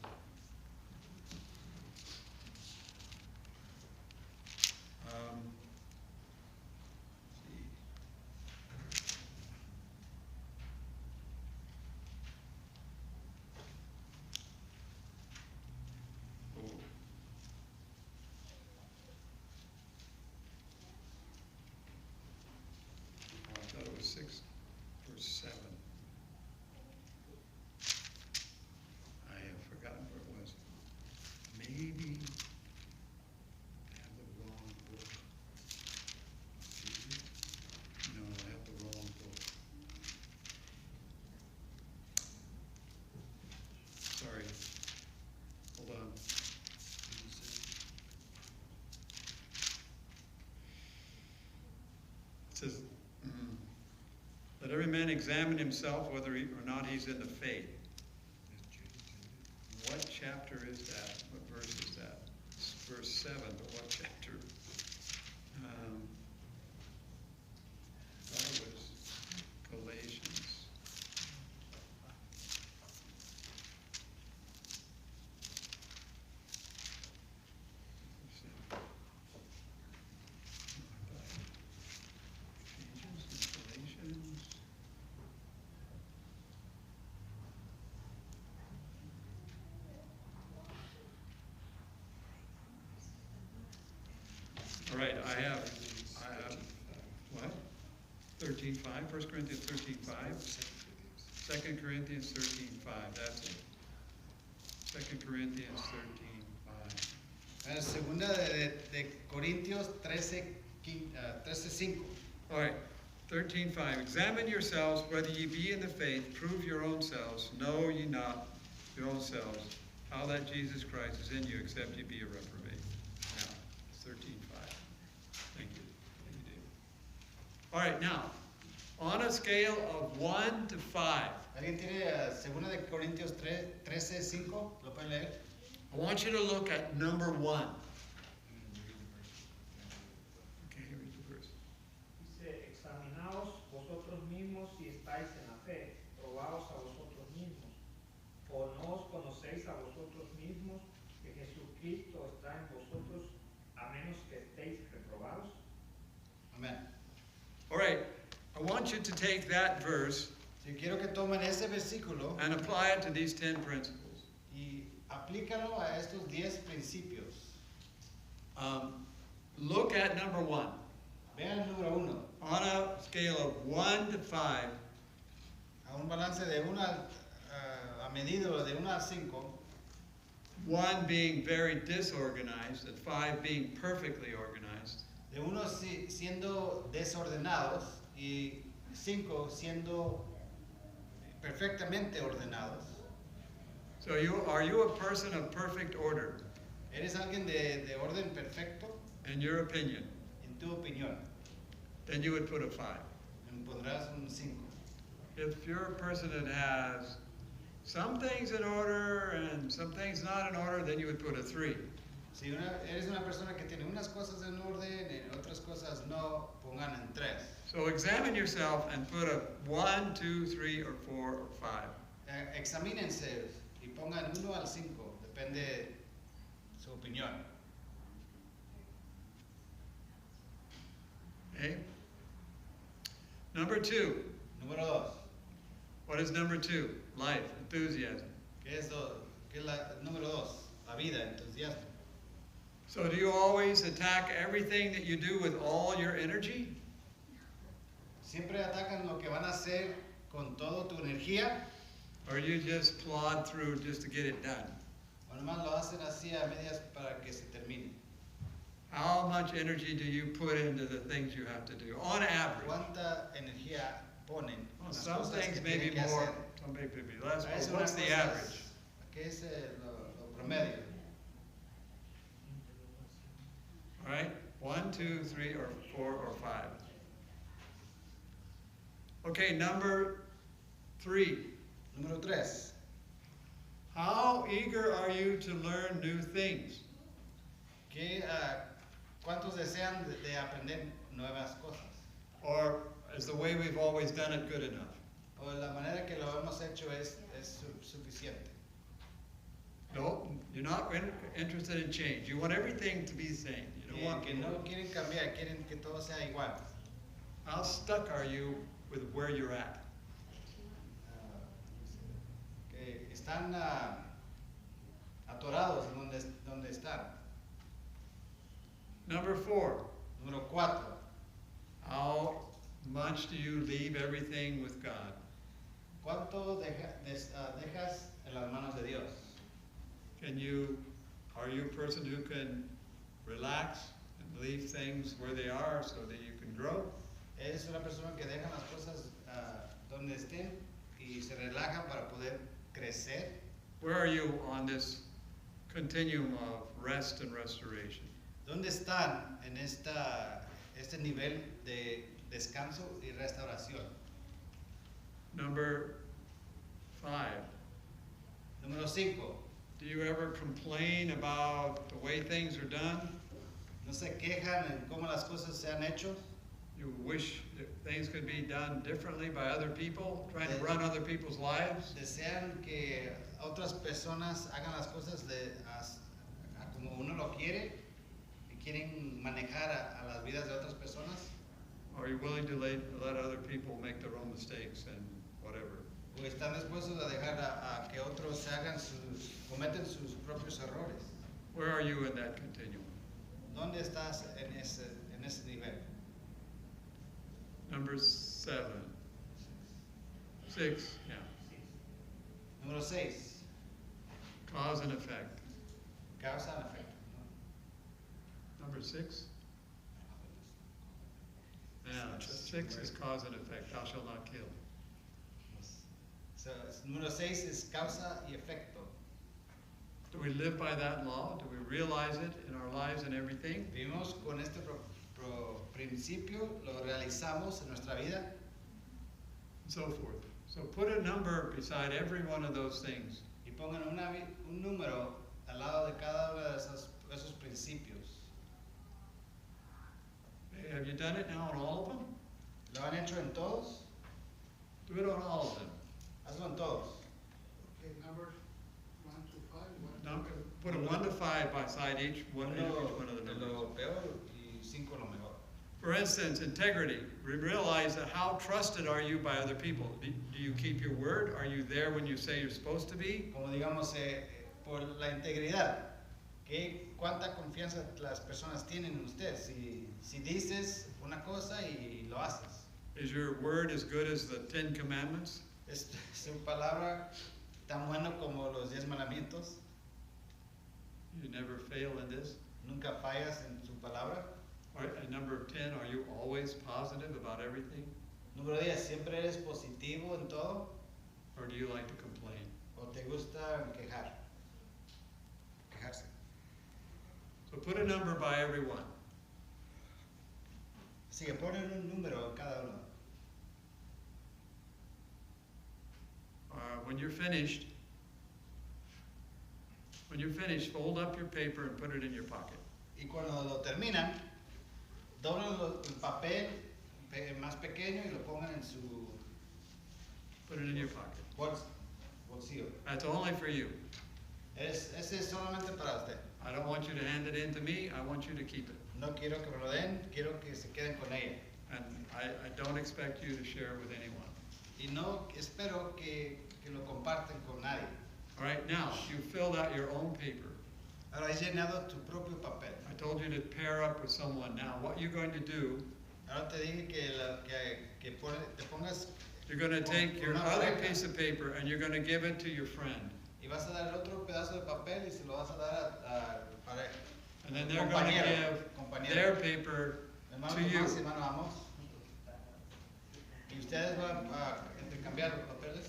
I thought it was 6, verse 7. I have forgotten where it was. Maybe I have the wrong book. No, I have the wrong book. Sorry. Hold on. It says, let every man examine himself whether or not he's in the faith. What chapter is that? What verse is that? It's verse 7, but what chapter? That was Galatians. I have, what? 13:5, 1 Corinthians 13:5, 2 Corinthians 13:5, that's it. 2 Corinthians 13:5. Segunda de Corintios 13:5. All right, 13:5. Examine yourselves whether ye be in the faith, prove your own selves, know ye not your own selves, how that Jesus Christ is in you, except ye be a reprobate. Now, 13:5. Thank you. Thank you, David. All right, now, on a scale of 1 to 5, ¿Alguien tiene segunda de Corintios 13:5? ¿Lo pueden leer? I want you to look at number 1. Okay, read the verse. Dice, examinaos vosotros mismos si estáis en la fe, probaos a vosotros mismos, o no os conocéis a vosotros mismos que Jesucristo está en vosotros, a menos que estéis reprobados. Amén. All right, I want you to take that verse Si quiero que tomen ese versículo and apply it to these 10 principles. y aplícalo a estos 10 principios. Look at number 1. Vean el número 1. On a scale of 1 to 5, A un balance de 1 a medido de 1 a 5. 1 being very disorganized and 5 being perfectly organized. De 1 siendo desordenados y 5 siendo perfectamente ordenados. So are you a person of perfect order, ¿Eres alguien de orden perfecto? in your opinion? En tu opinión, Then you would put a 5. me pondrás un 5. If you're a person that has some things in order and some things not in order, then you would put a 3. Si eres una persona que tiene unas cosas en orden y otras cosas no, pongan en 3. So examine yourself and put a 1, 2, 3, or 4, or 5. Examínense y pongan 1 al 5, depende su opinión. Okay? Number 2. Número 2. What is number 2? Life, enthusiasm. ¿Qué es número 2? La vida, entusiasmo. So do you always attack everything that you do with all your energy? Siempre atacan lo que van a hacer con toda tu energía, Or you just plod through just to get it done? o nomás lo hacen así a medias para que se termine. How much energy do you put into the things you have to do, on average? ¿Cuánta energía ponen? Well, en las some cosas things que may be tienen que more, hacer? some may be less, Es but una what's the cosa- average? ¿Qué es lo promedio? All right? 1, 2, 3, or 4, or 5. Okay, number 3. Número 3. How eager are you to learn new things? ¿Cuántos desean de aprender nuevas cosas? Or is the way we've always done it good enough? O la manera que lo hemos hecho es suficiente. No, you're not interested in change. You want everything to be the same. You don't want Que no quieren cambiar, quieren que todo sea igual. How stuck are you with where you're at? Que están atorados en donde están. Number 4, Número 4. how much do you leave everything with God? ¿Cuánto dejas en las manos de Dios? Are you a person who can relax and leave things where they are so that you can grow? ¿Eres una persona que deja las cosas donde estén y se relaja para poder crecer? Where are you on this continuum of rest and restoration? ¿Dónde están en este nivel de descanso y restauración? Number 5, Número 5. do you ever complain about the way things are done? ¿No se quejan en cómo las cosas se han hecho? You wish that things could be done differently by other people, trying to run other people's lives? ¿Desean que otras personas hagan las cosas a como uno lo quiere? ¿Y quieren manejar a las vidas de otras personas? Or are you willing to let other people make their own mistakes and whatever? ¿O están dispuestos a dejar a que otros cometen sus propios errores? Where are you in that continuum? ¿Dónde estás en en ese nivel. Number 7. 6, yeah. Número 6, Cause and effect. causa y efecto. Number 6? Yeah, 6 is cause and effect. Thou shalt not kill. So, número 6 es causa y efecto. Do we live by that law? Do we realize it in our lives and everything? Vivimos con este principio, lo realizamos en nuestra vida And so forth. So put a number beside every one of those things. y pongan un número al lado de cada uno de esos principios. Have you done it now on all of them? ¿Lo han hecho en todos? Do it on all of them. Hazlo en todos. Okay, numbers 1 to 5. Number, put a 1 to 5 beside each one of the Uno numbers. lo peor y 5 lo mejor. For instance, integrity. We realize that how trusted are you by other people? Do you keep your word? Are you there when you say you're supposed to be? Como digamos, por la integridad, ¿cuánta confianza las personas tienen en usted? Si dices una cosa y lo haces. Is your word as good as the 10 Commandments? ¿Es su palabra tan bueno como los 10 mandamientos? You never fail in this. ¿Nunca fallas en su palabra? At number 10, are you always positive about everything? Número 10, ¿siempre eres positivo en todo? Or do you like to complain? ¿O te gusta quejarse? So put a number by every one. Así que ponen un número en cada uno. When you're finished, fold up your paper and put it in your pocket. Y cuando lo terminan, doblan el papel más pequeño y lo pongan en su Put it in your pocket. bolsillo. That's only for you. Ese es solamente para usted. I don't want you to hand it in to me. I want you to keep it. No quiero que me lo den, quiero que se queden con ella. And I don't expect you to share it with anyone. Y no espero que lo compartan con nadie. All right, now, you filled out your own paper. Ahora has llenado tu propio papel. I told you to pair up with someone. Now, what you're going to do, Ahora te dije que te pongas you're going to take your Una other pareja. piece of paper and you're going to give it to your friend. y vas a dar el otro pedazo de papel y se lo vas a dar a pareja. And then they're going to give compañero. their paper Hermano to you. Tomás, hermano Amos. Y ustedes van a intercambiar los papeles.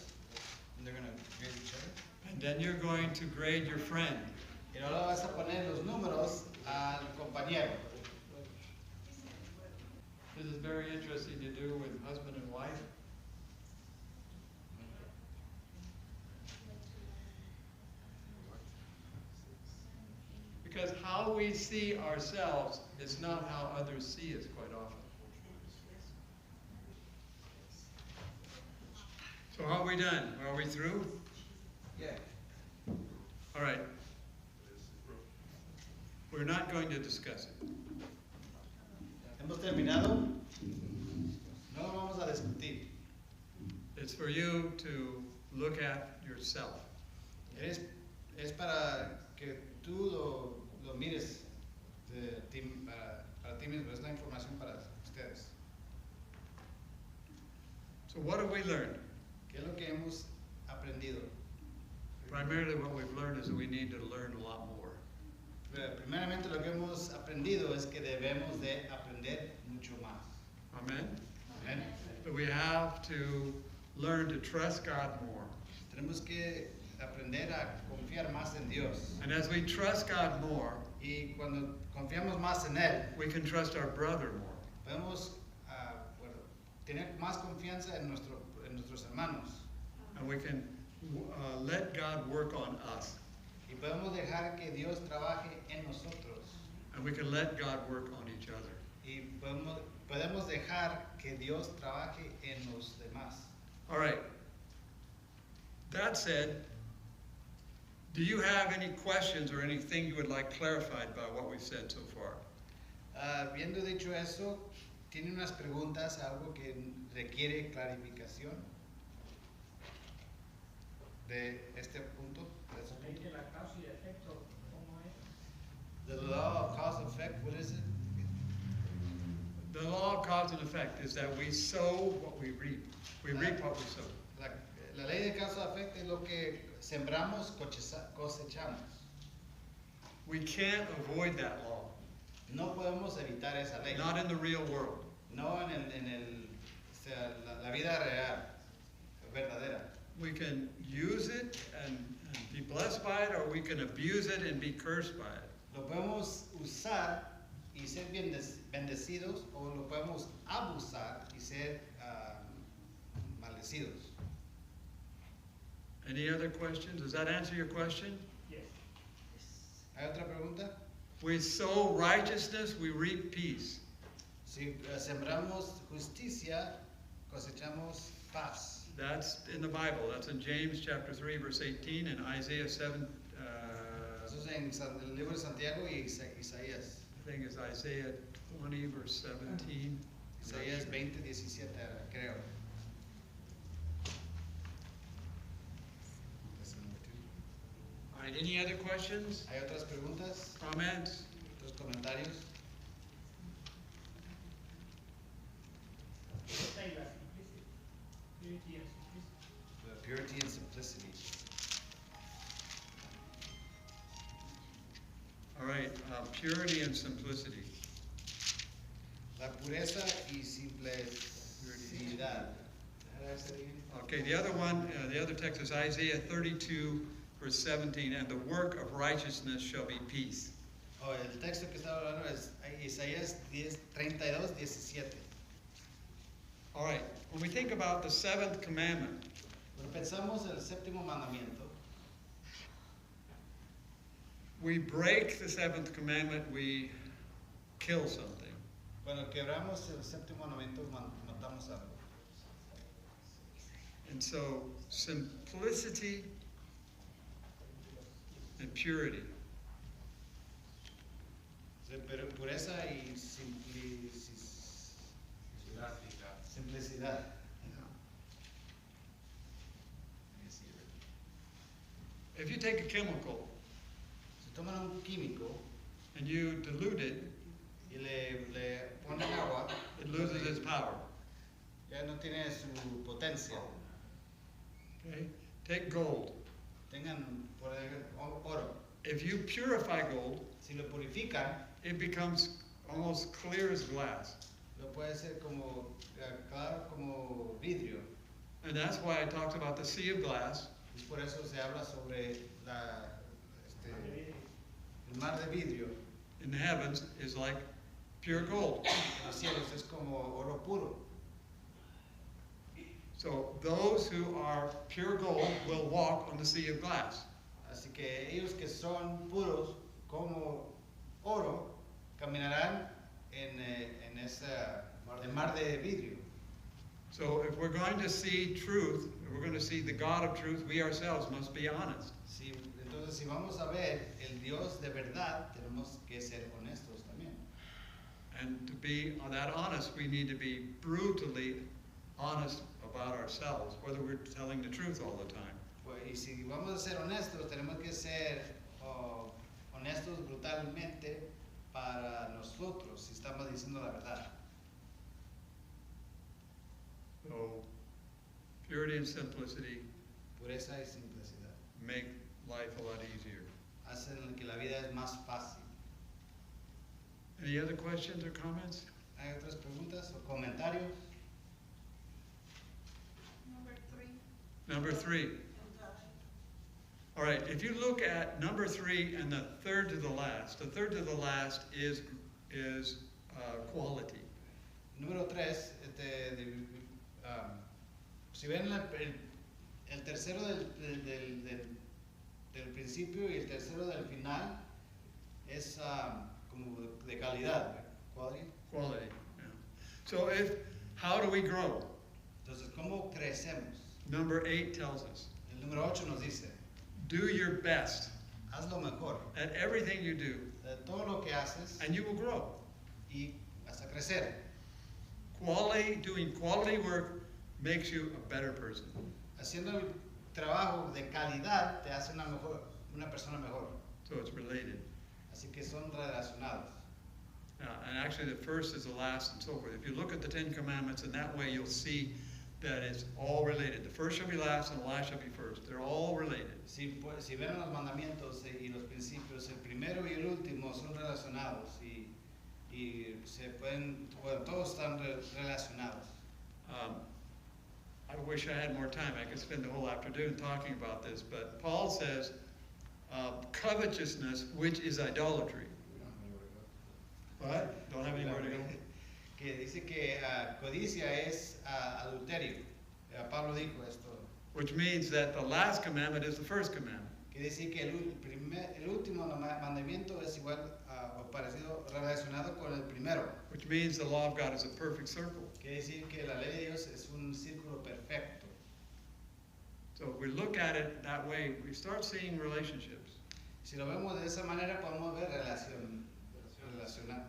And they're going to grade each other. And then you're going to grade your friend. Y ahora vas a poner los números al compañero. This is very interesting to do with husband and wife. Because how we see ourselves is not how others see us quite often. So how are we done? Are we through? Yeah. All right. We're not going to discuss it. ¿Hemos terminado? No lo vamos a discutir. It's for you to look at yourself. Es para que tú lo mires para ti mismo. Es la información para ustedes. So what have we learned? ¿Qué es lo que hemos aprendido? Primarily what we've learned is that we need to learn a lot more. Primeramente lo que hemos aprendido es que debemos de aprender mucho más. Amen? Amén. That we have to learn to trust God more. Tenemos que aprender a confiar más en Dios. And as we trust God more, Y cuando confiamos más en Él, we can trust our brother more. podemos tener más confianza en nuestros hermanos. And we can let God work on us. Y podemos dejar que Dios trabaje en nosotros. And we can let God work on each other. Y podemos dejar que Dios trabaje en los demás. All right. That said, do you have any questions or anything you would like clarified by what we've said so far? Habiendo dicho eso, ¿tiene unas preguntas, algo que requiere clarificación de este punto? De ese Ley punto? de la causa y efecto, ¿cómo es? The law of cause and effect, what is it? The law of cause and effect is that we sow what we reap. We reap what we sow. La ley de causa y efecto es lo que sembramos, cosechamos. We can't avoid that law. No podemos evitar esa ley. Not in the real world. No o sea, la vida real, verdadera. We can use it and be blessed by it, or we can abuse it and be cursed by it. Lo podemos usar y ser bendecidos, o lo podemos abusar y ser maldecidos. Any other questions? Does that answer your question? Yes. ¿Hay otra pregunta? We sow righteousness, we reap peace. Si sembramos justicia, cosechamos paz. That's in the Bible. That's in James chapter 3, verse 18, and Isaiah 7, Eso es en el libro de Santiago y Isaías. I think it's Isaiah 20, verse 17. Isaías 20:17, creo. All right, any other questions, ¿Hay otras preguntas? comments? ¿Otros comentarios? Esta y la simplicity. Purity and simplicity. The purity and simplicity. All right, purity and simplicity. La pureza y simplicidad. Okay, the other one, the other text is Isaiah 32, verse 17, and the work of righteousness shall be peace. Oh, el texto que estaba hablando es Isaías 32:17. All right, when we think about the seventh commandment, Cuando pensamos en el séptimo mandamiento, we break the seventh commandment, we kill something. cuando quebramos el séptimo mandamiento, matamos algo. And so, simplicity and purity. Pero pureza y simplicidad. If you take a chemical Si toman un químico and you dilute it, y le ponen agua, it loses its power. ya no tiene su potencia. Okay? Take gold. Tengan por ejemplo, oro. If you purify gold, Si lo purifican, it becomes almost clear as glass. lo puede ser como claro como vidrio. And that's why I talked about the sea of glass. Y por eso se habla sobre el mar de vidrio. In the heavens is like pure gold. En los cielos es como oro puro. So those who are pure gold will walk on the sea of glass. Así que ellos que son puros como oro caminarán en ese mar de vidrio. So if we're going to see truth, if we're going to see the God of truth, we ourselves must be honest. Entonces, si vamos a ver el Dios de verdad, tenemos que ser honestos también. And to be that honest, we need to be brutally honest about ourselves, whether we're telling the truth all the time. Y si vamos a ser honestos, tenemos que ser honestos brutalmente para nosotros, si estamos diciendo la verdad. So purity and simplicity Pureza y simplicidad make life a lot easier. hacen que la vida es más fácil. Any other questions or comments? ¿Hay otras preguntas o comentarios? Number three. All right, if you look at number 3 and the third to the last is quality. Número 3, si ven el tercero del principio y el tercero del final, es como de calidad. Quality. Quality, yeah. So how do we grow? Entonces, ¿cómo crecemos? Number 8 tells us, El número 8 nos dice, do your best haz lo mejor at everything you do, de todo lo que haces and you will grow. y hasta crecer. Doing quality work makes you a better person. Haciendo el trabajo de calidad te hace una persona mejor. So it's related. Así que son relacionados. And actually the first is the last and so forth. If you look at the Ten Commandments in that way, you'll see that it's all related. The first shall be last and the last shall be first. They're all related. Si ven los mandamientos y los principios, el primero y el último son relacionados y se pueden, bueno, todos están relacionados. I wish I had more time. I could spend the whole afternoon talking about this, but Paul says covetousness, which is idolatry. What? Don't have anywhere to go? Que dice que codicia es adulterio. Pablo dijo esto. Which means that the last commandment is the first commandment. Quiere decir que el último mandamiento es igual o parecido relacionado con el primero. Which means the law of God is a perfect circle. Quiere decir que la ley de Dios es un círculo perfecto. So if we look at it that way, we start seeing relationships. Si lo vemos de esa manera, podemos ver relacionar.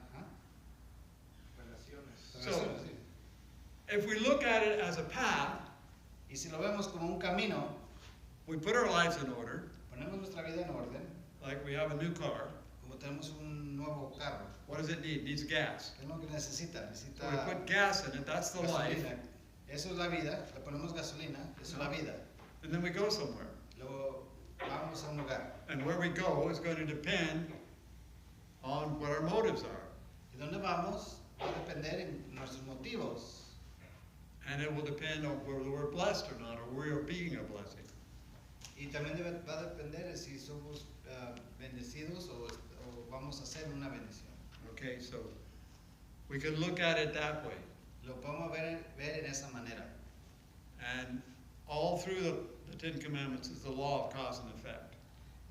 So, Relaciones, sí. if we look at it as a path, Y si lo vemos como un camino, we put our lives in order, ponemos nuestra vida en orden, like we have a new car. como tenemos un nuevo carro. What does it need? It needs gas. ¿Qué es lo que necesita? So Necesita we put gas in it, that's the life, gasolina. Eso es la vida. Le ponemos gasolina, eso es la vida. and then we go somewhere. Luego vamos a un lugar. And where we go is going to depend on what our motives are. ¿Y dónde vamos? Va a depender en nuestros motivos. And it will depend on whether we're blessed or not, or we are being a blessing. Y también va a depender de si somos bendecidos o vamos a ser una bendición. Okay, so we can look at it that way. Lo podemos ver en esa manera. And all through the Ten Commandments is the law of cause and effect.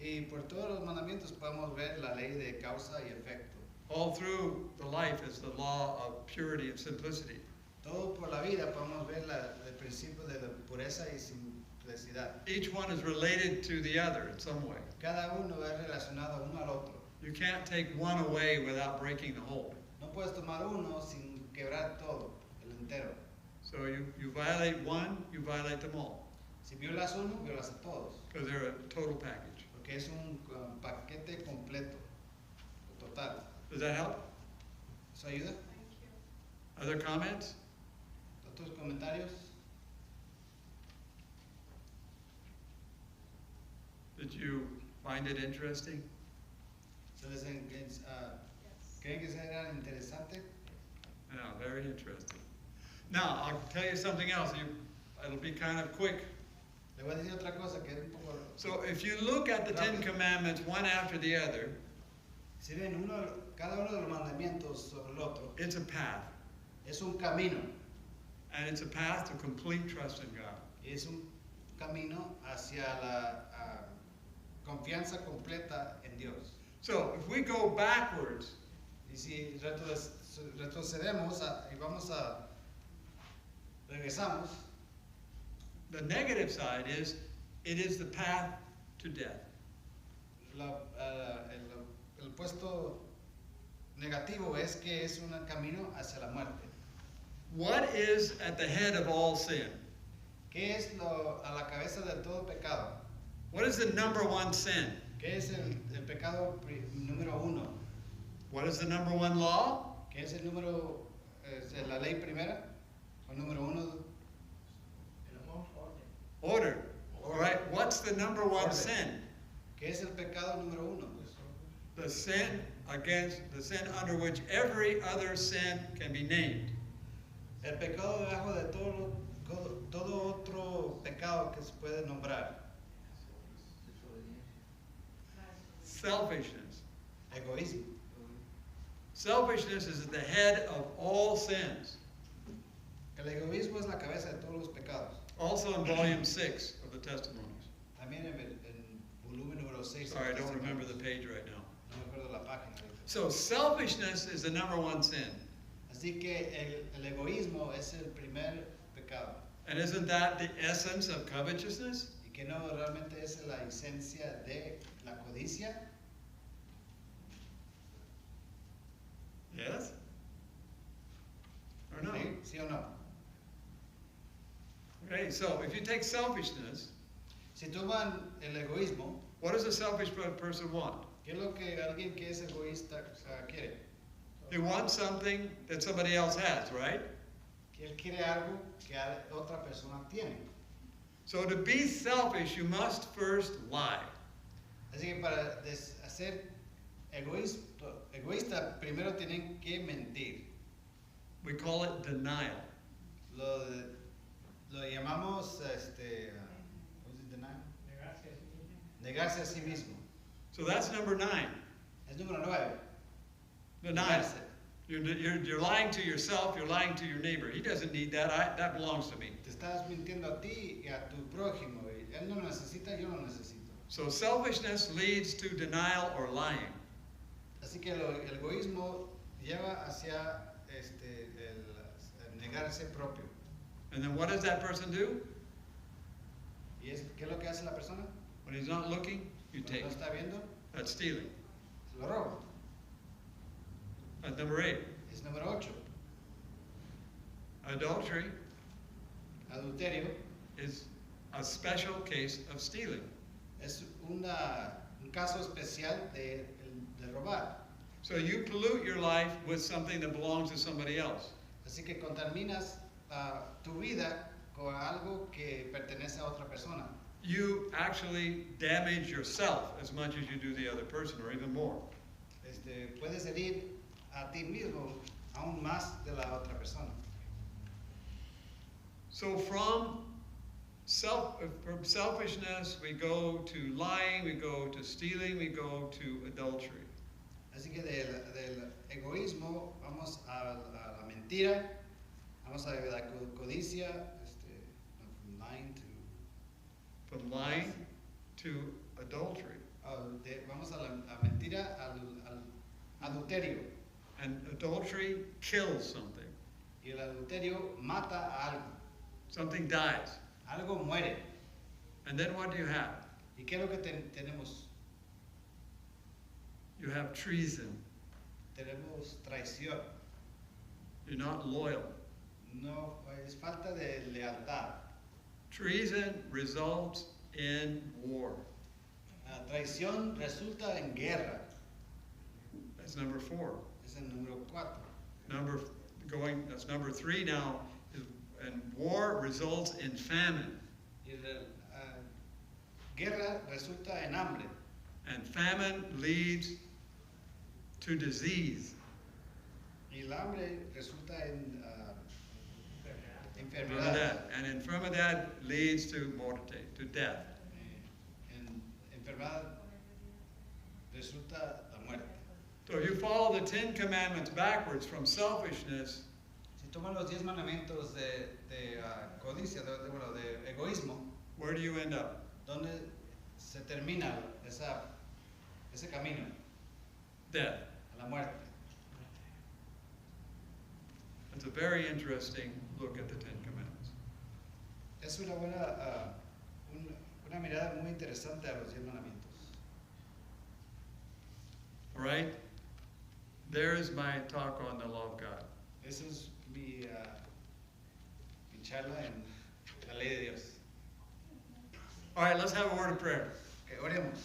Y por todos los mandamientos podemos ver la ley de causa y efecto. All through the life is the law of purity and simplicity. Todo por la vida podemos ver el principio de la pureza y simplicidad. Each one is related to the other in some way. Cada uno es relacionado uno al otro. You can't take one away without breaking the whole. No puedes tomar uno sin quebrar todo, el entero. So you violate one, you violate them all, Si violas uno, violas a todos. because they're a total package. Porque es un paquete completo, total. Does that help? ¿Eso ayuda? Other comments? ¿Otros comentarios? Did you find it interesting? ¿Creen que será interesante? Yeah, very interesting. Now, I'll tell you something else. It'll be kind of quick. Le voy a decir otra cosa que es un poco... So if you look at the Ten Commandments one after the other, Si ven, cada uno de los mandamientos sobre el otro it's a path. es un camino. And it's a path to complete trust in God. Es un camino hacia la confianza completa en Dios. So if we go backwards, Y si retrocedemos y regresamos, the negative side is it is the path to death. el puesto negativo es que es un camino hacia la muerte. What is at the head of all sin? ¿Qué es a la cabeza de todo pecado? What is the number one sin? ¿Qué es el pecado número uno? What is the number one law? ¿Qué es la ley primera? ¿O número uno? El amor, orden. Order. All right. What's the number one Order. sin? ¿Qué es el pecado número uno? The sin under which every other sin can be named. El pecado debajo de todo otro pecado que se puede nombrar. Selfishness. Egoísmo. Selfishness is at the head of all sins. El egoísmo es la cabeza de todos los pecados. Also in volume 6 of the Testimonies. También en volumen número 6. Sorry, I don't remember the page right now. No me acuerdo la página ahorita. So selfishness is the number one sin. Así que el egoísmo es el primer pecado. And isn't that the essence of covetousness? Y que no realmente es la esencia de la codicia. Yes? Or no? ¿Sí? ¿Sí o no? Okay, so if you take selfishness, Si toman el egoísmo, what does a selfish person want? ¿qué es lo que alguien que es egoísta quiere? He wants something that somebody else has, right? Que él quiere algo que otra persona tiene. So to be selfish, you must first lie. Así que para ser egoísta, primero tienen que mentir. We call it denial. Lo llamamos, what is it, denial? Negarse a sí mismo. So that's number 9. Es número 9. Denial. You're lying to yourself, you're lying to your neighbor. He doesn't need that, that belongs to me. Te estás mintiendo a ti y a tu prójimo. Y él no lo necesita, yo lo necesito. So selfishness leads to denial or lying. Así que el egoísmo lleva hacia el negarse propio. And then what does that person do? ¿Qué es lo que hace la persona? When he's not looking, you take ¿No it. está viendo? That's stealing. Se lo roba. That's number 8. Es número 8. Adultery Adulterio is a special case of stealing. es un caso especial de robar. So you pollute your life with something that belongs to somebody else. Así que contaminas tu vida con algo que pertenece a otra persona. You actually damage yourself as much as you do the other person, or even more. Puedes herir a ti mismo aún más de la otra persona. So from selfishness, we go to lying, we go to stealing, we go to adultery. Así que del egoísmo vamos a la mentira, vamos a la codicia, From lying to adultery. vamos a la mentira, al adulterio. And adultery kills something. Y el adulterio mata a algo. Something dies. Algo muere. And then what do you have? ¿Y qué es lo que tenemos? You have treason. Tenemos traición. You're not loyal. No, es falta de lealtad. Treason results in war. Traición resulta en guerra. That's number 4. Es el número 4. That's number 3 now. And war results in famine. Y guerra resulta en hambre. And famine leads to disease. Y el hambre resulta en Enfermedad. enfermedad. And enfermedad leads to morte, to death. En enfermedad resulta la muerte. So if you follow the 10 Commandments backwards from selfishness, Si toman los 10 mandamientos de codicia, de egoísmo, where do you end up? ¿dónde se termina ese camino? Death. A la muerte. It's a very interesting look at the 10 Commandments. Es una mirada muy interesante a los 10 mandamientos. All right? There's my talk on the law of God. Esa es mi charla en la ley de Dios. All right, let's have a word of prayer. Que oremos.